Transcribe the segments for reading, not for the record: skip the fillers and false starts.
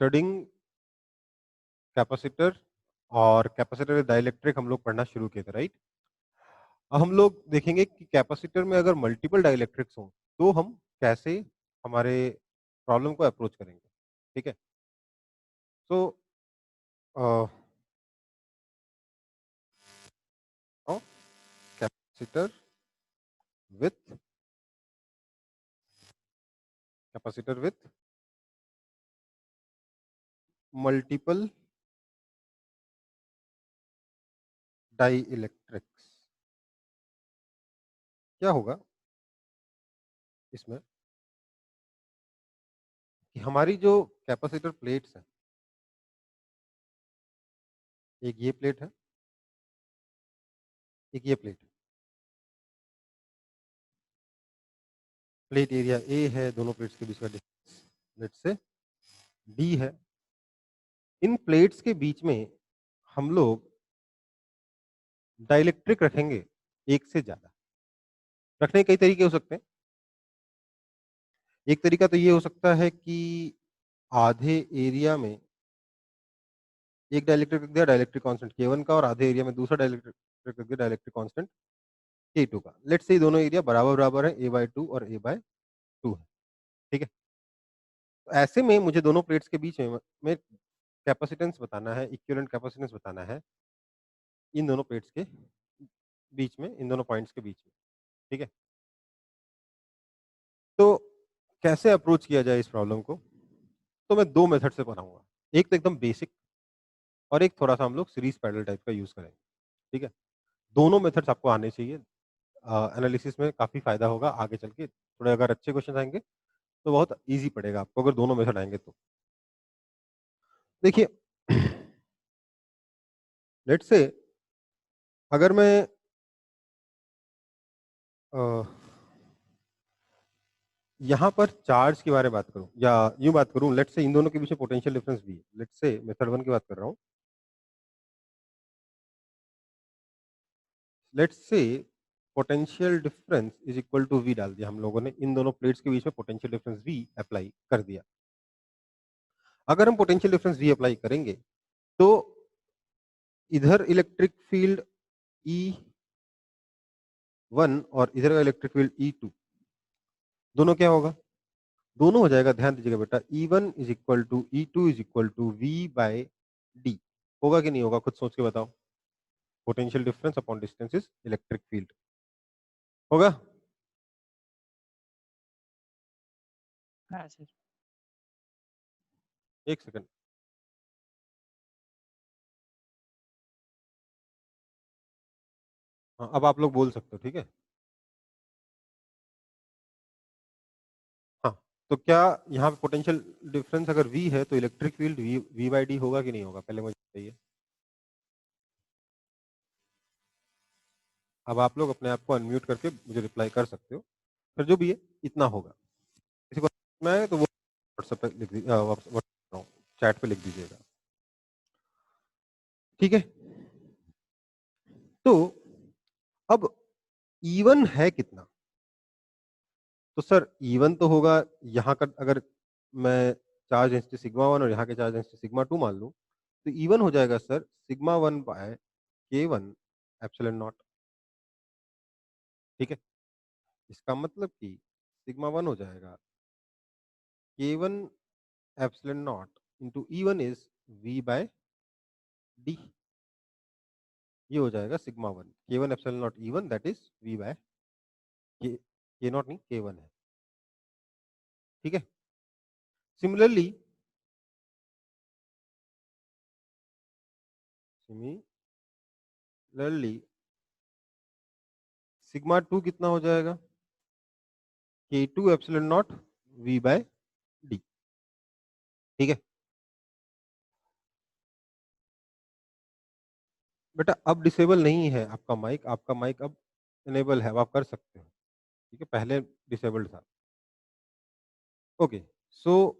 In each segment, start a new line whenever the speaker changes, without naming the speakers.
Studying capacitor और capacitor dielectric हम लोग पढ़ना शुरू किए थे, राइट? अब हम लोग देखेंगे कि कैपेसिटर में अगर मल्टीपल डाइलेक्ट्रिक्स हों तो हम कैसे हमारे प्रॉब्लम को अप्रोच करेंगे, ठीक है? So capacitor with multiple dielectrics, क्या होगा इसमें कि हमारी जो कैपेसिटर प्लेट्स हैं, एक ये प्लेट है, एक ये प्लेट है। प्लेट एरिया ए है, दोनों प्लेट्स के बीच का डिस्टेंस लेट्स से डी है। इन प्लेट्स के बीच में हम लोग डाइलेक्ट्रिक रखेंगे एक से ज्यादा। रखने के कई तरीके हो सकते हैं। एक तरीका तो ये हो सकता है कि आधे एरिया में एक डाइलेक्ट्रिक रख दिया, डाइलेक्ट्रिक कांस्टेंट K1 का, और आधे एरिया में दूसरा डाइलेक्ट्रिक रख दिया, डाइलेक्ट्रिक कांस्टेंट K2 का। लेट्स से दोनों एरिया बराबर बराबर है, A/2 और A/2 है, ठीक है? तो ऐसे में मुझे दोनों प्लेट्स के बीच में कैपेसिटेंस बताना है, इक्विवेलेंट कैपेसिटेंस बताना है इन दोनों प्लेट्स के बीच में, इन दोनों पॉइंट्स के बीच में, ठीक है? तो कैसे अप्रोच किया जाए इस प्रॉब्लम को? तो मैं दो मेथड से बनाऊंगा। एक तो एकदम बेसिक और एक थोड़ा सा हम लोग सीरीज पैरेलल टाइप का यूज करेंगे, ठीक है? दोनों मेथड्स आपको आने चाहिए। एनालिसिस में काफी फायदा होगा आगे चल के। थोड़े अगर अच्छे क्वेश्चन आएंगे तो बहुत इजी पड़ेगा आपको, अगर दोनों मेथड आएंगे तो। देखिए, लेट्स से अगर मैं यहाँ पर चार्ज के बारे में बात करूं या यूं बात करूं, लेट्स से इन दोनों के बीच में पोटेंशियल डिफरेंस भी है। लेट्स से मेथड 1 की बात कर रहा हूं। Let's say potential difference is equal to V डाल दिया हम लोगों ने, इन दोनों प्लेट्स के बीच में पोटेंशियल डिफरेंस V अप्लाई कर दिया। अगर हम पोटेंशियल डिफरेंस V अप्लाई करेंगे तो इधर इलेक्ट्रिक फील्ड E1 और इधर का इलेक्ट्रिक फील्ड E2, दोनों क्या होगा? दोनों हो जाएगा, ध्यान दीजिएगा बेटा, E1 is equal to E2 is equal to V/D। होगा कि नहीं होगा, खुद सोच के बताओ। Potential difference upon distance is electric field, होगा?
हाँ सर।
एक सेकंड। हाँ, अब आप लोग बोल सकते हो, ठीक है? हाँ, तो क्या यहाँ पे पोटेंशियल डिफरेंस अगर V है तो इलेक्ट्रिक फील्ड V/D होगा कि नहीं होगा, पहले मुझे बताइए। अब आप लोग अपने आप को अनम्यूट करके मुझे रिप्लाई कर सकते हो। फिर जो भी है इतना होगा। किसी को मैं तो वो व्हाट्सएप पे लिख दीजिए, चैट पे लिख दीजिएगा, ठीक है? तो अब E1 है कितना? तो सर E1 तो होगा यहाँ का, अगर मैं चार्ज डेंसिटी सिग्मा 1 और यहाँ के चार्ज डेंसिटी सिग्मा 2 मान लूँ तो E1 हो जाएगा सर σ1/K1 एप्सिलॉन नॉट, ठीक है? इसका मतलब कि σ1 हो जाएगा K1 epsilon not into E1 is V/D। ये हो जाएगा σ1, K1 epsilon not E1 that is V/K, K not नहीं K1 है, ठीक है? सिमिलरली σ2 कितना हो जाएगा? K2 एप्सिलॉन नॉट V/D, ठीक है? बेटा अब डिसेबल नहीं है आपका माइक, आपका माइक अब इनेबल है, अब आप कर सकते हो, ठीक है? पहले डिसेबल्ड था। ओके, सो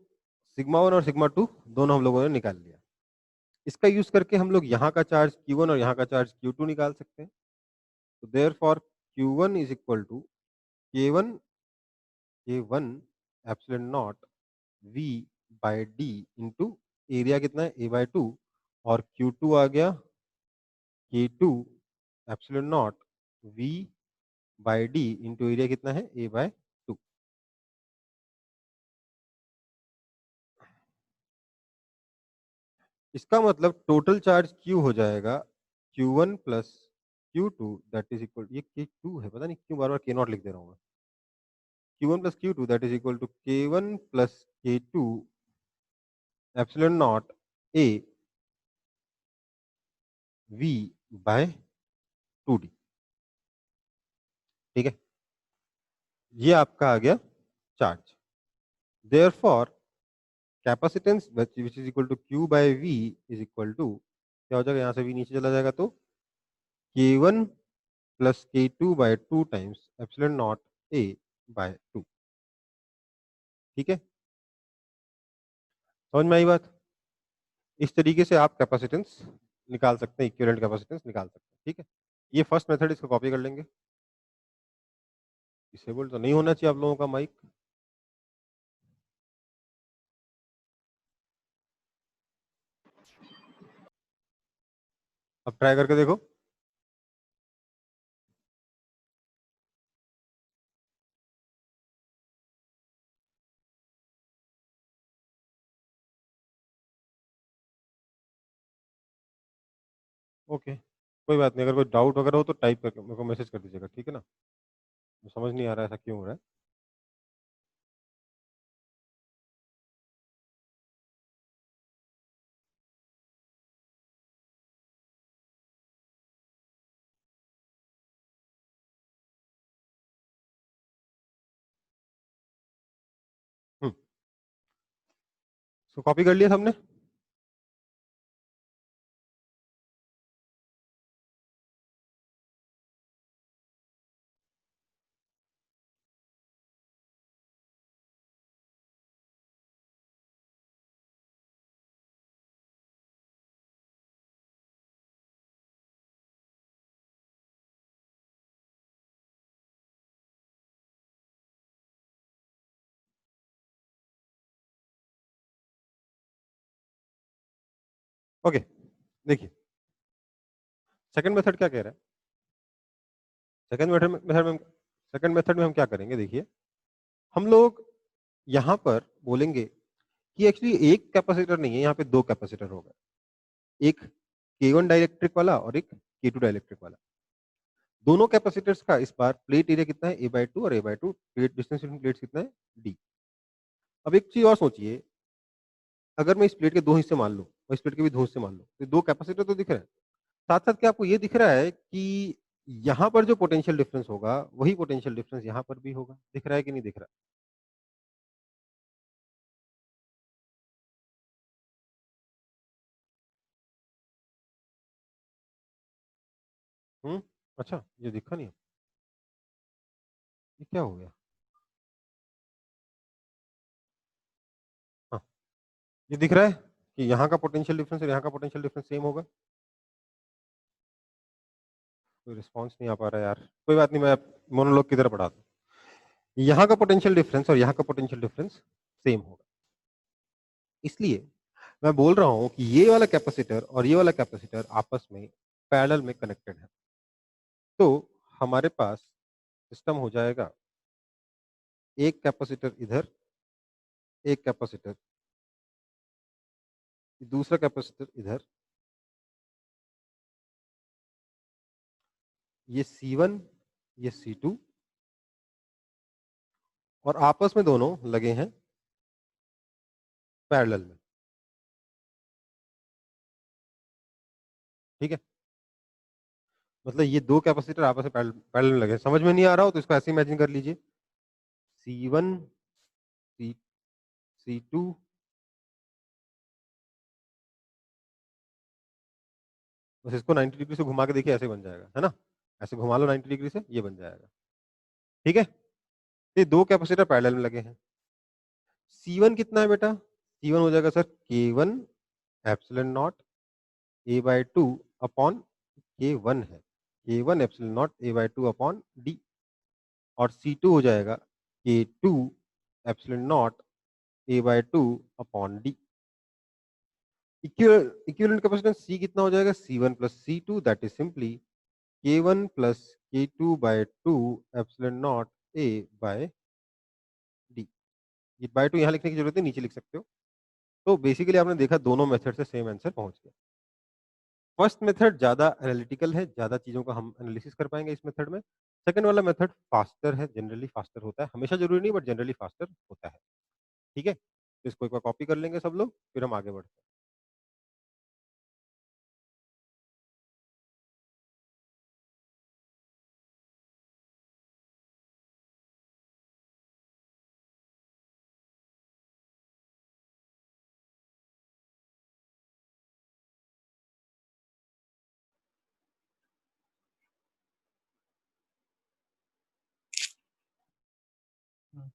σ1 और σ2 दोनों हम लोगों ने निकाल लिया। इसका यूज करके हम लोग यहाँ का चार्ज Q1 और यहाँ का चार्ज Q2 निकाल सकते हैं। तो therefore Q1 is equal to K1 epsilon naught V/D into area कितना है A/2 और Q2 आ गया K2 epsilon naught V/D into area कितना है A/2। इसका मतलब टोटल चार्ज Q हो जाएगा Q1 plus Q2 that is equal, ये K2 है, पता नहीं क्यों बार बार K नॉट लिख दे रहा हूँ मैं। Q1 plus Q2 that is equal to K1 plus K2 epsilon not A V/2D। ठीक है, ये आपका आ गया charge. Therefore capacitance which is equal to Q/V is equal to, क्या हो जाएगा, यहाँ से V नीचे चला जाएगा तो K1 plus K2/2 times epsilon not A/2। ठीक है, समझ में आई बात? इस तरीके से आप कैपेसिटेंस निकाल सकते हैं, इक्विवेलेंट कैपेसिटेंस निकाल सकते हैं। ठीक है, ये फर्स्ट मेथड, इसको कॉपी कर लेंगे। डिसेबल तो नहीं होना चाहिए आप लोगों का माइक। अब ट्राई करके देखो। ओके, कोई बात नहीं, अगर कोई डाउट वगैरह हो तो टाइप करके मेरे को मैसेज कर दीजिएगा, ठीक है ना? समझ नहीं आ रहा है ऐसा क्यों हो रहा है। सो कॉपी कर लिया सबने? ओके, देखिए सेकंड मेथड क्या कह रहा है। सेकंड मेथड में हम क्या करेंगे, देखिए हम लोग यहाँ पर बोलेंगे कि एक्चुअली एक कैपेसिटर नहीं है, यहाँ पे दो कैपेसिटर होगा, एक K1 डाइलेक्ट्रिक वाला और एक K2 डाइलेक्ट्रिक वाला। दोनों कैपेसिटर्स का इस बार प्लेट एरिया कितना है A/2 और A/2, plate distance between plates कितना है D। अब एक चीज और सोचिए, अगर मैं इस प्लेट के दो हिस्से मान लूं और इस प्लेट के भी दो हिस्से मान लूं, तो दो कैपेसिटर तो दिख रहे हैं। साथ साथ क्या आपको ये दिख रहा है कि यहाँ पर जो पोटेंशियल डिफरेंस होगा वही पोटेंशियल डिफरेंस यहाँ पर भी होगा? दिख रहा है कि नहीं दिख रहा? अच्छा, ये दिखा नहीं, ये क्या हो गया? हाँ, ये दिख रहा है कि यहाँ का पोटेंशियल डिफरेंस और यहाँ का पोटेंशियल डिफरेंस सेम होगा। कोई रिस्पॉन्स नहीं आ पा रहा है यार, कोई बात नहीं, मैं मोनोलॉग की तरह पढ़ा दूं। यहाँ का पोटेंशियल डिफरेंस और यहाँ का पोटेंशियल डिफरेंस सेम होगा, इसलिए मैं बोल रहा हूँ कि ये वाला कैपेसिटर और ये वाला कैपेसिटर आपस में पैरेलल में कनेक्टेड है। तो हमारे पास सिस्टम हो जाएगा, एक कैपेसिटर इधर, एक कैपेसिटर, दूसरा कैपेसिटर इधर, ये C1, ये C2, और आपस में दोनों लगे हैं पैरेलल में। ठीक है, मतलब ये दो कैपेसिटर आपस में पैरेलल में लगे हैं। समझ में नहीं आ रहा हो तो इसको ऐसे इमेजिन कर लीजिए, C1 C2, बस इसको 90 डिग्री से घुमा के देखिए, ऐसे बन जाएगा, है ना? ऐसे घुमा लो 90 डिग्री से, ये बन जाएगा। ठीक है, ये दो कैपेसिटर पैरेलल में लगे हैं। C1 कितना है बेटा? C1 हो जाएगा sir K1 epsilon not A/2 upon K1 है, K1 epsilon not A/2 upon D। और C2 हो जाएगा K2 epsilon not A/2 upon D। Equivalent capacitance C कितना हो जाएगा, C1 plus C2, that is simply K1 plus K2 by 2 epsilon not A by D। ये by 2 यहाँ लिखने की जरूरत है, नीचे लिख सकते हो। तो बेसिकली आपने देखा दोनों मेथड से सेम आंसर पहुंच गया। फर्स्ट मेथड ज़्यादा एनालिटिकल है, ज़्यादा चीज़ों का हम एनालिसिस कर पाएंगे इस मेथड में। सेकंड वाला मेथड फास्टर है, जनरली फास्टर होता है, हमेशा जरूरी नहीं बट जनरली फास्टर होता है। ठीक है, तो इसको एक बार कॉपी कर लेंगे सब लोग, फिर हम आगे बढ़ते हैं।
हम्म,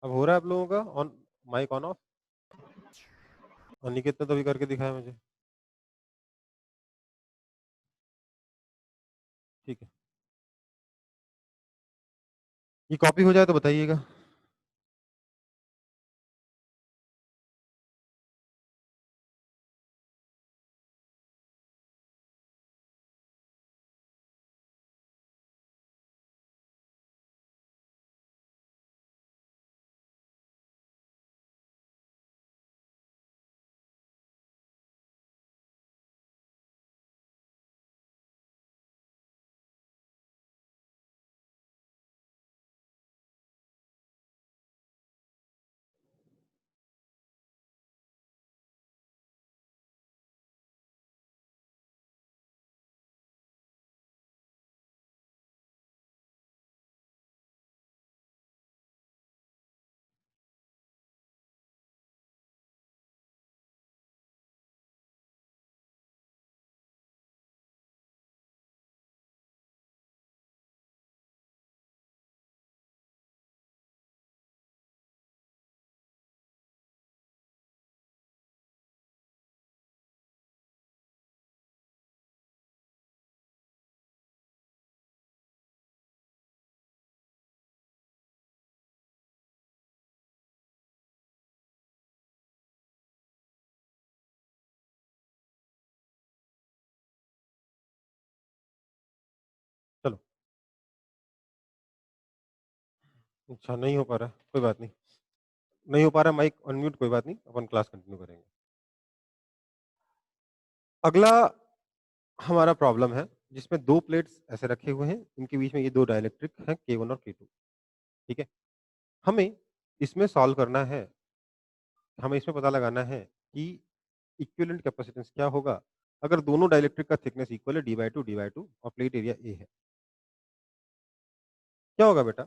अब हो रहा है आप लोगों का on, mic on off? Aniket ने तो अभी करके दिखाया मुझे। ठीक है, ये कॉपी हो जाए तो बताइएगा। चलो, अच्छा नहीं हो पा रहा है, कोई बात नहीं। नहीं हो पा रहा माइक अनम्यूट, कोई बात नहीं, अपन क्लास कंटिन्यू करेंगे। अगला हमारा प्रॉब्लम है जिसमें दो प्लेट्स ऐसे रखे हुए हैं, इनके बीच में ये दो डाइलेक्ट्रिक हैं K1 और K2। ठीक है, हमें इसमें सॉल्व करना है, हमें इसमें पता लगाना है कि इक्विवेलेंट कैपेसिटेंस क्या होगा अगर दोनों डाइलेक्ट्रिक का थिकनेस इक्वल है, डी बाई टू और प्लेट एरिया ए है। क्या होगा बेटा,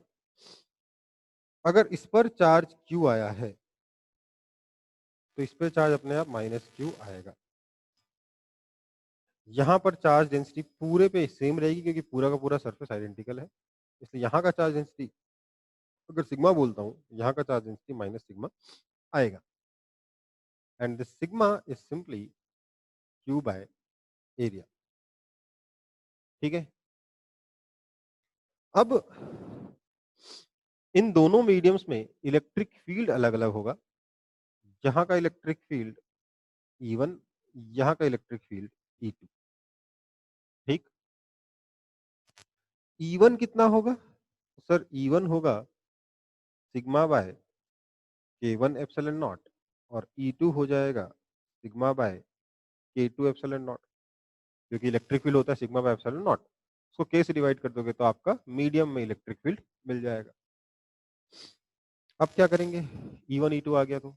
अगर इस पर चार्ज Q आया है तो इस पर चार्ज अपने आप माइनस Q आएगा। यहाँ पर चार्ज डेंसिटी पूरे पे सेम रहेगी क्योंकि पूरा का पूरा सरफेस आइडेंटिकल है, इसलिए यहाँ का चार्ज डेंसिटी अगर सिग्मा बोलता हूँ, यहाँ का चार्ज डेंसिटी माइनस सिग्मा आएगा। And this sigma is simply Q by area. ठीक है, अब इन दोनों मीडियम्स में इलेक्ट्रिक फील्ड अलग अलग होगा। यहाँ का इलेक्ट्रिक फील्ड E1, यहाँ का इलेक्ट्रिक फील्ड E2। ठीक, E1 कितना होगा सर, E1 होगा sigma bye K1 epsilon not और E2 हो जाएगा sigma bye K2 epsilon not, क्योंकि इलेक्ट्रिक फील्ड होता है सिग्मा बाय एप्सिलॉन नॉट। उसको K से डिवाइड कर दोगे तो आपका मीडियम में इलेक्ट्रिक फील्ड मिल जाएगा। अब क्या करेंगे, E1 E2 आ गया तो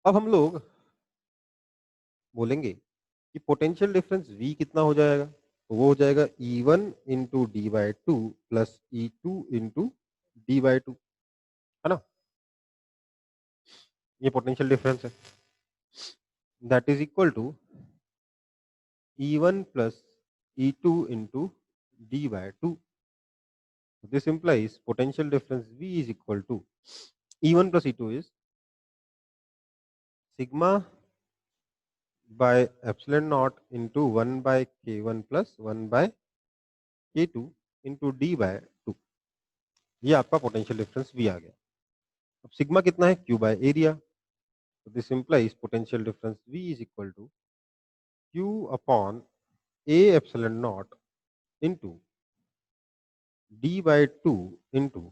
अब हम लोग बोलेंगे कि पोटेंशियल डिफरेंस V कितना हो जाएगा, तो वो हो जाएगा E1 into D by two plus E2 into D by two, है ना। ये पोटेंशियल डिफरेंस है, that is equal to E1 plus E2 into D by two. This implies potential difference V is equal to E1 plus E2 is sigma by epsilon naught into 1 by K1 plus 1 by K2 into D by 2. ये आपका potential difference V आ गया। अब sigma कितना है, Q by area. तो this implies potential difference V is equal to Q upon A epsilon naught into D by 2 into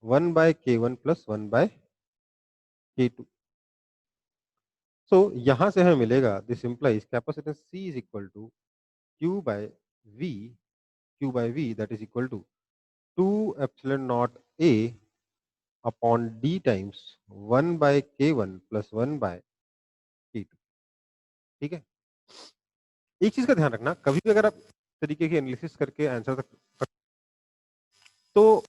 1 by K1 plus 1 by K2। सो यहां से हमें मिलेगा, this implies capacitance C is equal to Q by V, Q by V that is equal to 2 epsilon not A upon D times 1 by K1 plus 1 by K2। ठीक है, एक चीज का ध्यान रखना, कभी भी अगर आप तरीके की एनालिसिस करके आंसर तक, तो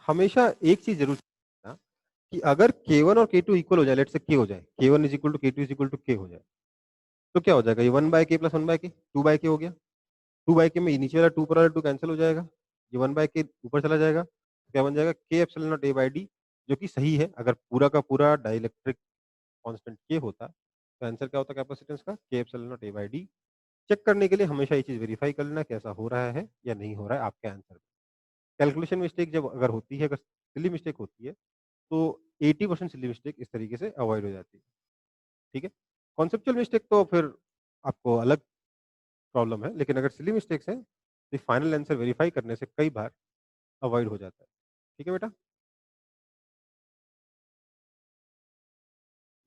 हमेशा एक चीज जरूर रखना कि अगर K1 और K2 इक्वल हो जाए, लेट से K हो जाए, K1 is equal to K2 is equal to K हो जाए, तो क्या हो जाएगा, ये 1 by K plus 1 by K, 2 by K हो गया। 2 बाय K में नीचे वाला 2 पर वाला 2 कैंसिल हो जाएगा, ये 1 बाय K ऊपर चला जाएगा, तो क्या बन जाएगा, K epsilon not A by D, जो कि सही है। अगर पूरा का पूरा डाइलेक्ट्रिक कांस्टेंट K होता तो आंसर क्या होता कैपेसिटेंस का, K epsilon not A by D। Check करने के लिए हमेशा ये चीज वेरीफाई कर लेना कैसा हो रहा है या नहीं हो रहा है आपके आंसर में। कैलकुलेशन मिस्टेक जब अगर होती है, अगर सिली मिस्टेक होती है, तो 80% सिली मिस्टेक इस तरीके से अवॉइड हो जाती है। ठीक है, कॉन्सेप्चुअल मिस्टेक तो फिर आपको अलग प्रॉब्लम है, लेकिन अगर सिली मिस्टेक्स हैं तो फाइनल आंसर वेरीफाई करने से कई बार अवॉइड हो जाता है। ठीक है बेटा,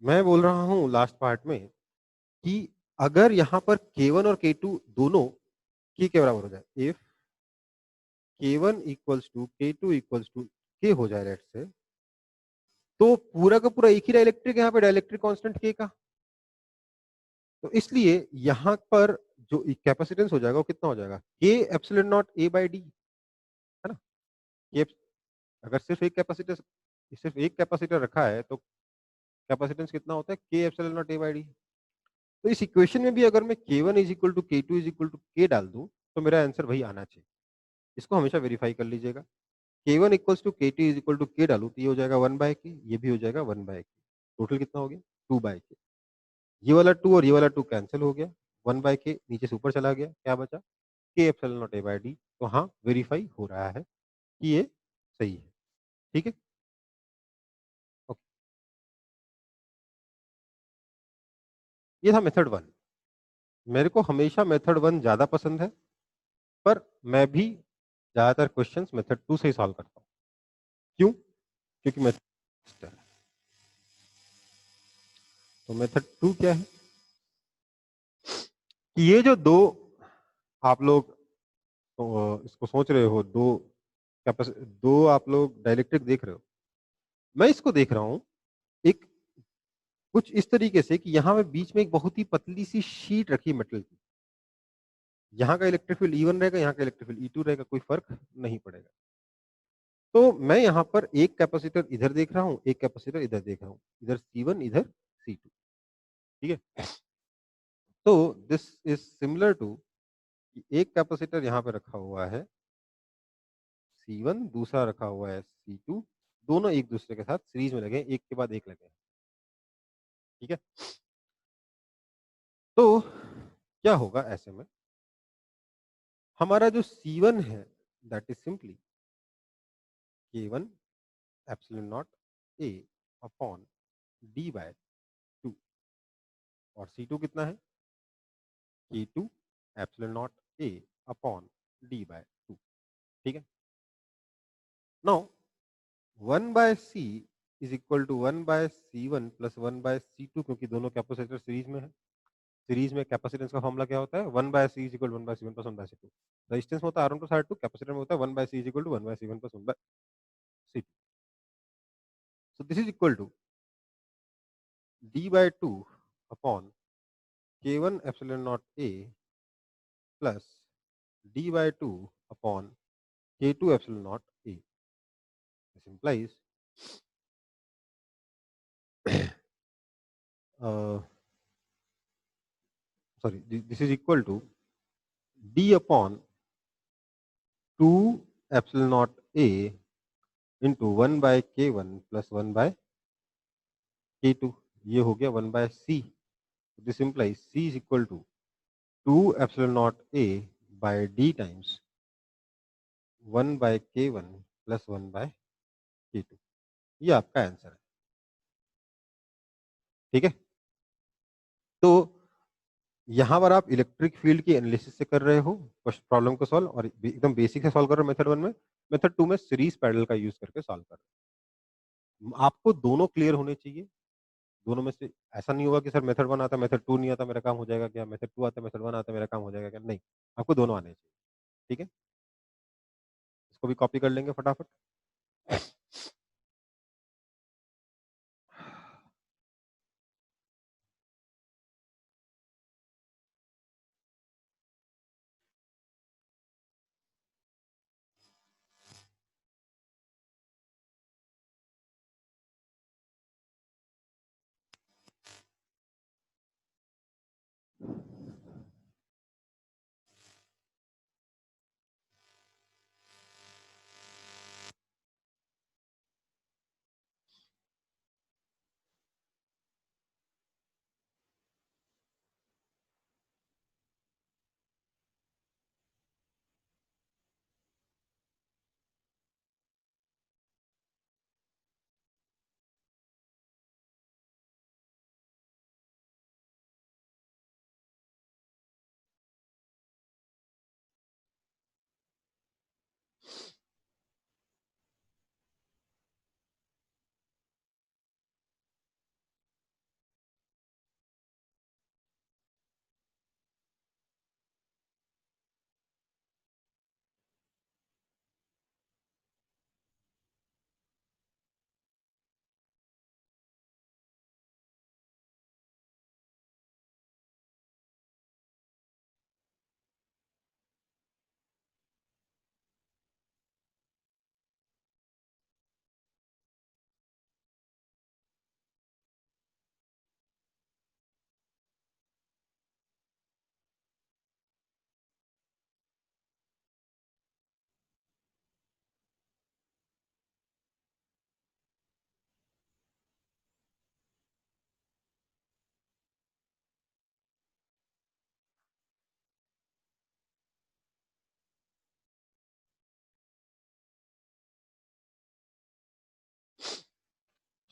मैं बोल रहा हूँ लास्ट पार्ट में कि अगर यहाँ पर K1 और K2 दोनों के बराबर हो जाए, if K1 equals to K2 equals to K हो जाए लेट से, तो पूरा का पूरा एक ही डाइलेक्ट्रिक, यहाँ पे डाइलेक्ट्रिक कांस्टेंट K का, तो इसलिए यहाँ पर जो कैपेसिटेंस हो जाएगा वो कितना हो जाएगा, K epsilon not A by D, है ना। K, अगर सिर्फ एक कैपेसिटर रखा है तो कैपेसिटेंस कितना होता है, K epsilon not A by D। तो इस इक्वेशन में भी अगर मैं K1 is equal to K2 is equal to K डाल दूं तो मेरा आंसर वही आना चाहिए। इसको हमेशा वेरीफाई कर लीजिएगा। K1 equals to K2 is equal to K डालूं तो ये हो जाएगा 1 बाय K, ये भी हो जाएगा 1 बाय K, टोटल कितना हो गया 2 बाय K। ये वाला 2 और ये वाला 2 कैंसिल हो गया, 1 बाय K नीचे से ऊपर चला गया, क्या बचा, K epsilon not A by D। तो हाँ, वेरीफाई हो रहा है कि ये सही है। ठीक है, ओके, ये था मेथड 1। मेरे को हमेशा मेथड 1 ज्यादा पसंद है, पर मैं भी ज्यादातर क्वेश्चंस मेथड 2 से ही सॉल्व करता हूँ। क्यों, क्योंकि मेथड, तो मेथड 2 क्या है कि ये जो दो आप लोग इसको सोच रहे हो, दो आप लोग डाइलेक्ट्रिक देख रहे हो, मैं इसको देख रहा हूं एक कुछ इस तरीके से कि यहाँ पे बीच में एक बहुत ही पतली सी शीट रखी मेटल की, यहाँ का इलेक्ट्रिक फील्ड E1 रहेगा, यहाँ का इलेक्ट्रिक फील्ड E2 रहेगा, कोई फर्क नहीं पड़ेगा। तो मैं यहाँ पर एक कैपेसिटर इधर देख रहा हूँ, एक कैपेसिटर इधर देख रहा हूँ, इधर C1 इधर C2। ठीक है, तो दिस इज सिमिलर टू, एक कैपेसिटर यहाँ पे रखा हुआ है C1, दूसरा रखा हुआ है C2, दोनों एक दूसरे के साथ सीरीज में लगे, एक के बाद एक लगे। ठीक है, तो क्या होगा ऐसे में, हमारा जो C1 है that is simply K1 epsilon not A upon D by 2, और C2 कितना है, K2 epsilon not A upon D by 2। ठीक है, now 1 by C is equal to 1 by C1 plus 1 by C2, क्योंकि दोनों कैपेसिटर सीरीज में है। Series में कैपेसिटेंस का फॉर्मूला क्या होता है, 1 by C is equal to 1 by C1 plus 1 by C2। Resistance होता है R1 प्लस R2, कैपेसिटर में होता है 1 by C is equal to 1 by C1 plus 1 by C2। So this is equal to D by 2 upon K1 epsilon not A plus D by 2 upon K2 epsilon not A। This implies sorry, this is equal to D upon 2 epsilon naught A into 1 by K1 plus 1 by K2। ये हो गया 1 by C। This implies C is equal to 2 epsilon naught A by D times 1/K1 plus 1/K2, ये आपका answer है। ठीक है, तो यहाँ पर आप इलेक्ट्रिक फील्ड की एनालिसिस से कर रहे हो प्रॉब्लम को सॉल्व, और एकदम बेसिक से सॉल्व कर रहे हो मेथड 1 में। मेथड 2 में सीरीज पैरेलल का यूज करके सॉल्व कर रहे हो। आपको दोनों क्लियर होने चाहिए, दोनों में से ऐसा नहीं होगा कि सर मेथड 1 आता मेथड 2 नहीं आता मेरा काम हो जाएगा क्या, मेथड 2 आता मेथड 1 आता मेरा काम हो जाएगा क्या, नहीं, आपको दोनों आने चाहिए। ठीक है, इसको भी कॉपी कर लेंगे फटाफट।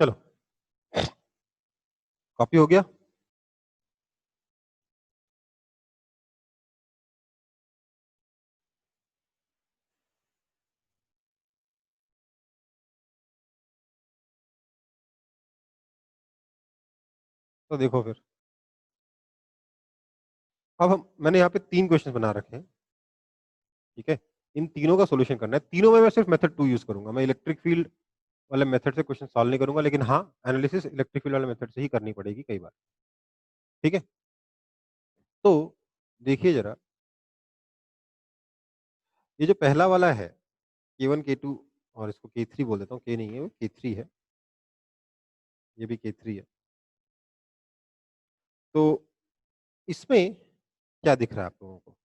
चलो, कॉपी हो गया। तो देखो फिर, अब हम मैंने यहाँ पे 3 क्वेश्चन बना रखे हैं। ठीक है, इन तीनों का सॉल्यूशन करना है। तीनों में मैं सिर्फ मेथड 2 यूज करूंगा, मैं इलेक्ट्रिक फील्ड वाले मेथड से क्वेश्चन सॉल्व नहीं करूंगा, लेकिन हाँ, एनालिसिस इलेक्ट्रिक फील्ड वाले मेथड से ही करनी पड़ेगी कई बार। ठीक है, तो देखिए जरा, ये जो पहला वाला है K1 K2, और इसको K3 बोल देता हूँ, K नहीं है, K3 है, ये भी K3 है। तो इसमें क्या दिख रहा है आप लोगों को?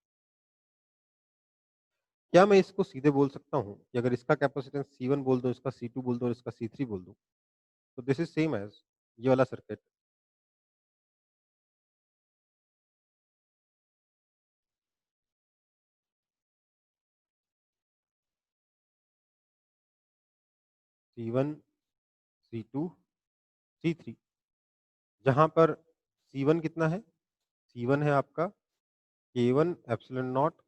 क्या मैं इसको सीधे बोल सकता हूँ कि अगर इसका कैपेसिटेंस C1 बोल दूं, इसका C2 बोल दूं और इसका C3 बोल दूं, तो दिस इज सेम एज ये वाला सर्किट। C1, C2, C3, जहां पर C1 कितना है? C1 है आपका K1 epsilon not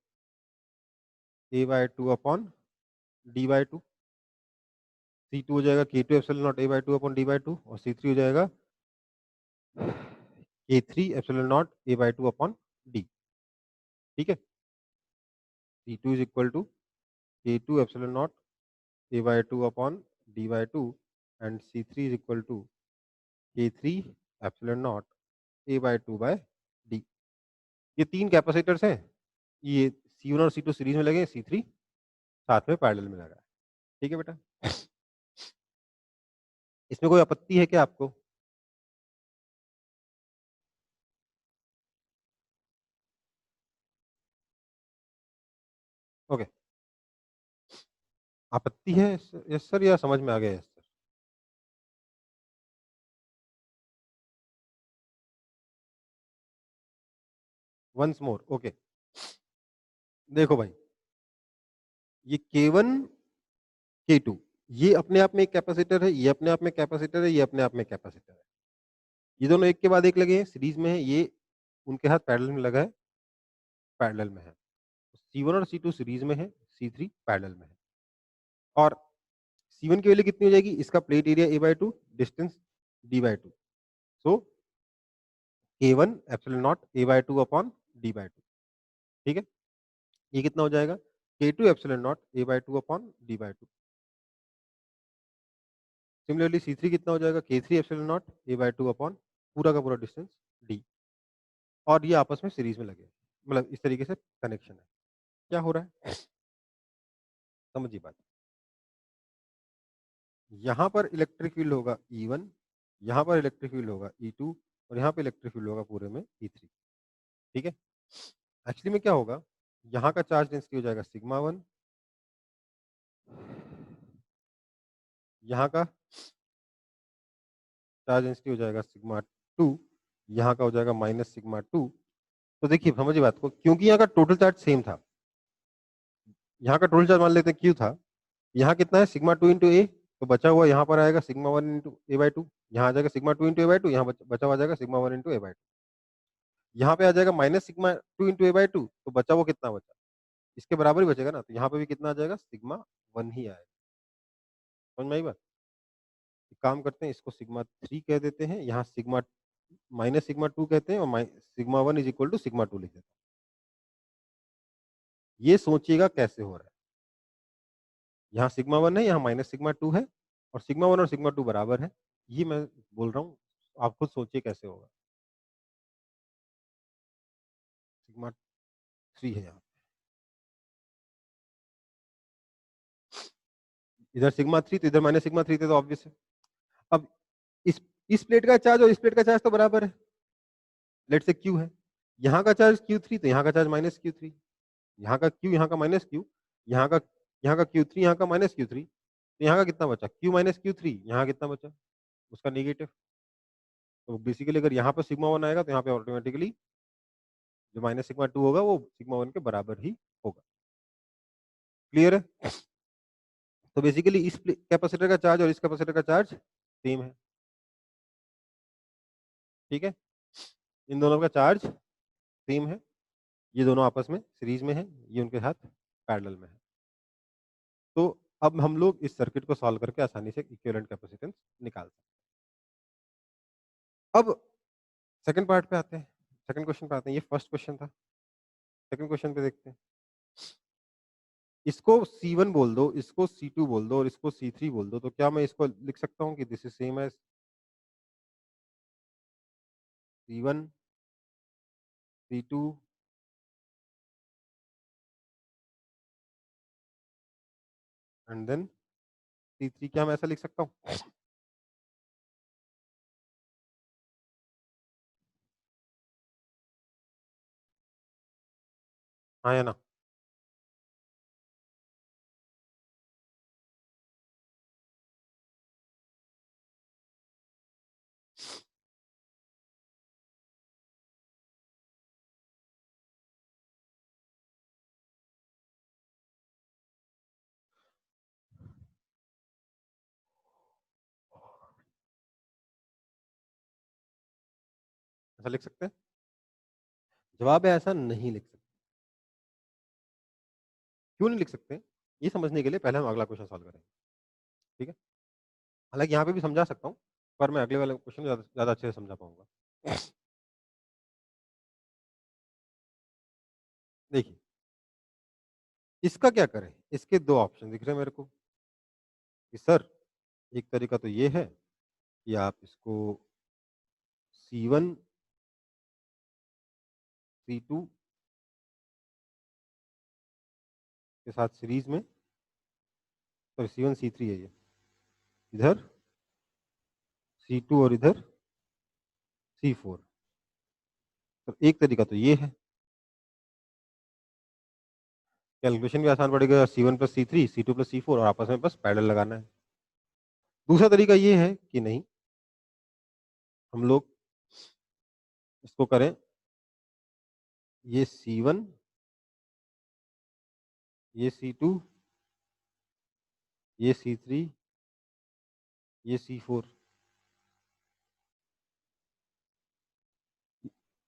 A/2 upon D/2। C2 हो जाएगा K2 epsilon not A/2 upon D/2, और C3 हो जाएगा K3 epsilon not A/2 upon D। ठीक है, C2 is equal to K2 epsilon not A/2 upon D/2, and C3 is equal to K3 epsilon not A/2 by D। ये 3 capacitors हैं, ये C1 और C2 series में लगे, C3 साथ में पैरेलल में लगा है। ठीक है बेटा, इसमें कोई आपत्ति है क्या आपको? ओके, आपत्ति है यस सर, या समझ में आ गया yes sir? Once more, okay. देखो भाई, ये K1 K2 ये अपने आप में एक कैपेसिटर है, ये अपने आप में कैपेसिटर है, ये अपने आप में कैपेसिटर है। ये दोनों एक के बाद एक लगे हैं, सीरीज में है, ये उनके साथ पैरेलल में लगा है, पैरेलल में है। C1 और C2 सीरीज में है, C3 पैरेलल में है। और C1 की वैल्यू कितनी हो जाएगी? इसका plate area A/2 distance D/2 so K1 epsilon not A/2 upon D/2 ठीक है? ये कितना हो जाएगा? K2 epsilon not A/2 upon D/2 similarly C3 कितना हो जाएगा? K3 epsilon not A/2 upon पूरा का पूरा डिस्टेंस D और ये आपस में सीरीज में लगे हैं। मतलब इस तरीके से कनेक्शन है। क्या हो रहा है? समझिए बात। यहाँ पर इलेक्ट्रिक फील्ड होगा E1, यहाँ पर इलेक्ट्रिक फील्ड होगा E2 और यहाँ पे इलेक्ट्रिक फील्ड होगा पूरे में E3 ठीक है? एक्चुअली में क्या होगा? यहाँ का चार्ज डेंसिटी हो जाएगा सिग्मा 1 यहाँ का चार्ज डेंसिटी हो जाएगा सिग्मा 2 यहाँ का हो जाएगा माइनस सिग्मा 2 तो देखिए समझिए बात को क्योंकि यहाँ का टोटल चार्ज सेम था यहाँ का टोटल चार्ज मान लेते हैं क्यू था यहाँ कितना है सिग्मा 2 इंटू ए तो बचा हुआ यहाँ पर आएगा सिग्मा 1 इंटू A/2 यहाँ आ जाएगा सिग्मा 2 इंटू A/2 यहाँ बचा हुआ आ जाएगा सिग्मा 1 इंटू A/2 यहाँ पे आ जाएगा माइनस सिग्मा 2 इंटू A/2 तो बचा वो कितना बचा इसके बराबर ही बचेगा ना तो यहाँ पे भी कितना आ जाएगा सिग्मा 1 ही आएगा समझ में आई बात एक काम करते हैं इसको सिग्मा 3 कह देते हैं यहाँ सिग्मा माइनस सिग्मा 2 कहते हैं और sigma 1 is equal to sigma 2 लिख देते हैं ये सोचिएगा कैसे हो रहा है यहाँ सिग्मा 1 है यहाँ माइनस सिग्मा 2 है और सिग्मा 1 और सिग्मा 2 बराबर है ये मैं बोल रहा हूँ आप खुद सोचिए कैसे होगा सिग्मा 3 है यहाँ इधर सिग्मा 3 तो इधर माइनस सिग्मा 3 थे तो ऑब्वियस है अब इस इस प्लेट का चार्ज और इस प्लेट का चार्ज तो बराबर है लेट से क्यू है यहाँ का चार्ज Q3 तो यहाँ का चार्ज माइनस Q3 यहाँ का Q यहाँ का माइनस Q यहाँ का Q3 यहाँ का माइनस Q3 तो यहाँ का कितना बचा Q माइनस Q3 यहाँ कितना बचा उसका नेगेटिव तो बेसिकली अगर यहाँ पे सिग्मा 1 आएगा तो यहाँ पे ऑटोमेटिकली जो माइनस सिग्मा 2 होगा वो सिग्मा 1 के बराबर ही होगा क्लियर है तो बेसिकली इस कैपेसिटर का चार्ज और इस कैपेसिटर का चार्ज सेम है ठीक है इन दोनों का चार्ज सेम है ये दोनों आपस में सीरीज में है ये उनके साथ पैरेलल में है तो अब हम लोग इस सर्किट को सॉल्व करके आसानी से इक्विवेलेंट कैपेसिटेंस निकाल सकते हैं अब सेकंड पार्ट पे आते हैं सेकंड क्वेश्चन पे आते हैं ये फर्स्ट क्वेश्चन था सेकंड क्वेश्चन पे देखते हैं इसको C1 बोल दो इसको C2 बोल दो और इसको C3 बोल दो तो क्या मैं इसको लिख सकता हूँ कि this is same as C1 C2 and then C3 क्या मैं ऐसा लिख सकता हूँ हाँ या ना ऐसा लिख सकते हैं जवाब है ऐसा नहीं लिख सकते क्यों नहीं लिख सकते ये समझने के लिए पहले हम अगला क्वेश्चन सॉल्व करेंगे ठीक है हालांकि यहाँ पे भी समझा सकता हूँ पर मैं अगले वाले क्वेश्चन में ज्यादा अच्छे से समझा पाऊंगा देखिए इसका क्या करें इसके दो ऑप्शन दिख रहे हैं मेरे को कि सर एक तरीका तो ये है कि आप इसको C1 C2 के साथ सीरीज में सॉरी C1 C3 है ये इधर C2 और इधर C4 तो एक तरीका तो ये है कैलकुलेशन भी आसान पड़ेगा C1 plus C3 C2 plus C4 और आपस में बस पैरेलल लगाना है दूसरा तरीका ये है कि नहीं हम लोग इसको करें ये C1 ये C2 ये C3, ये C4।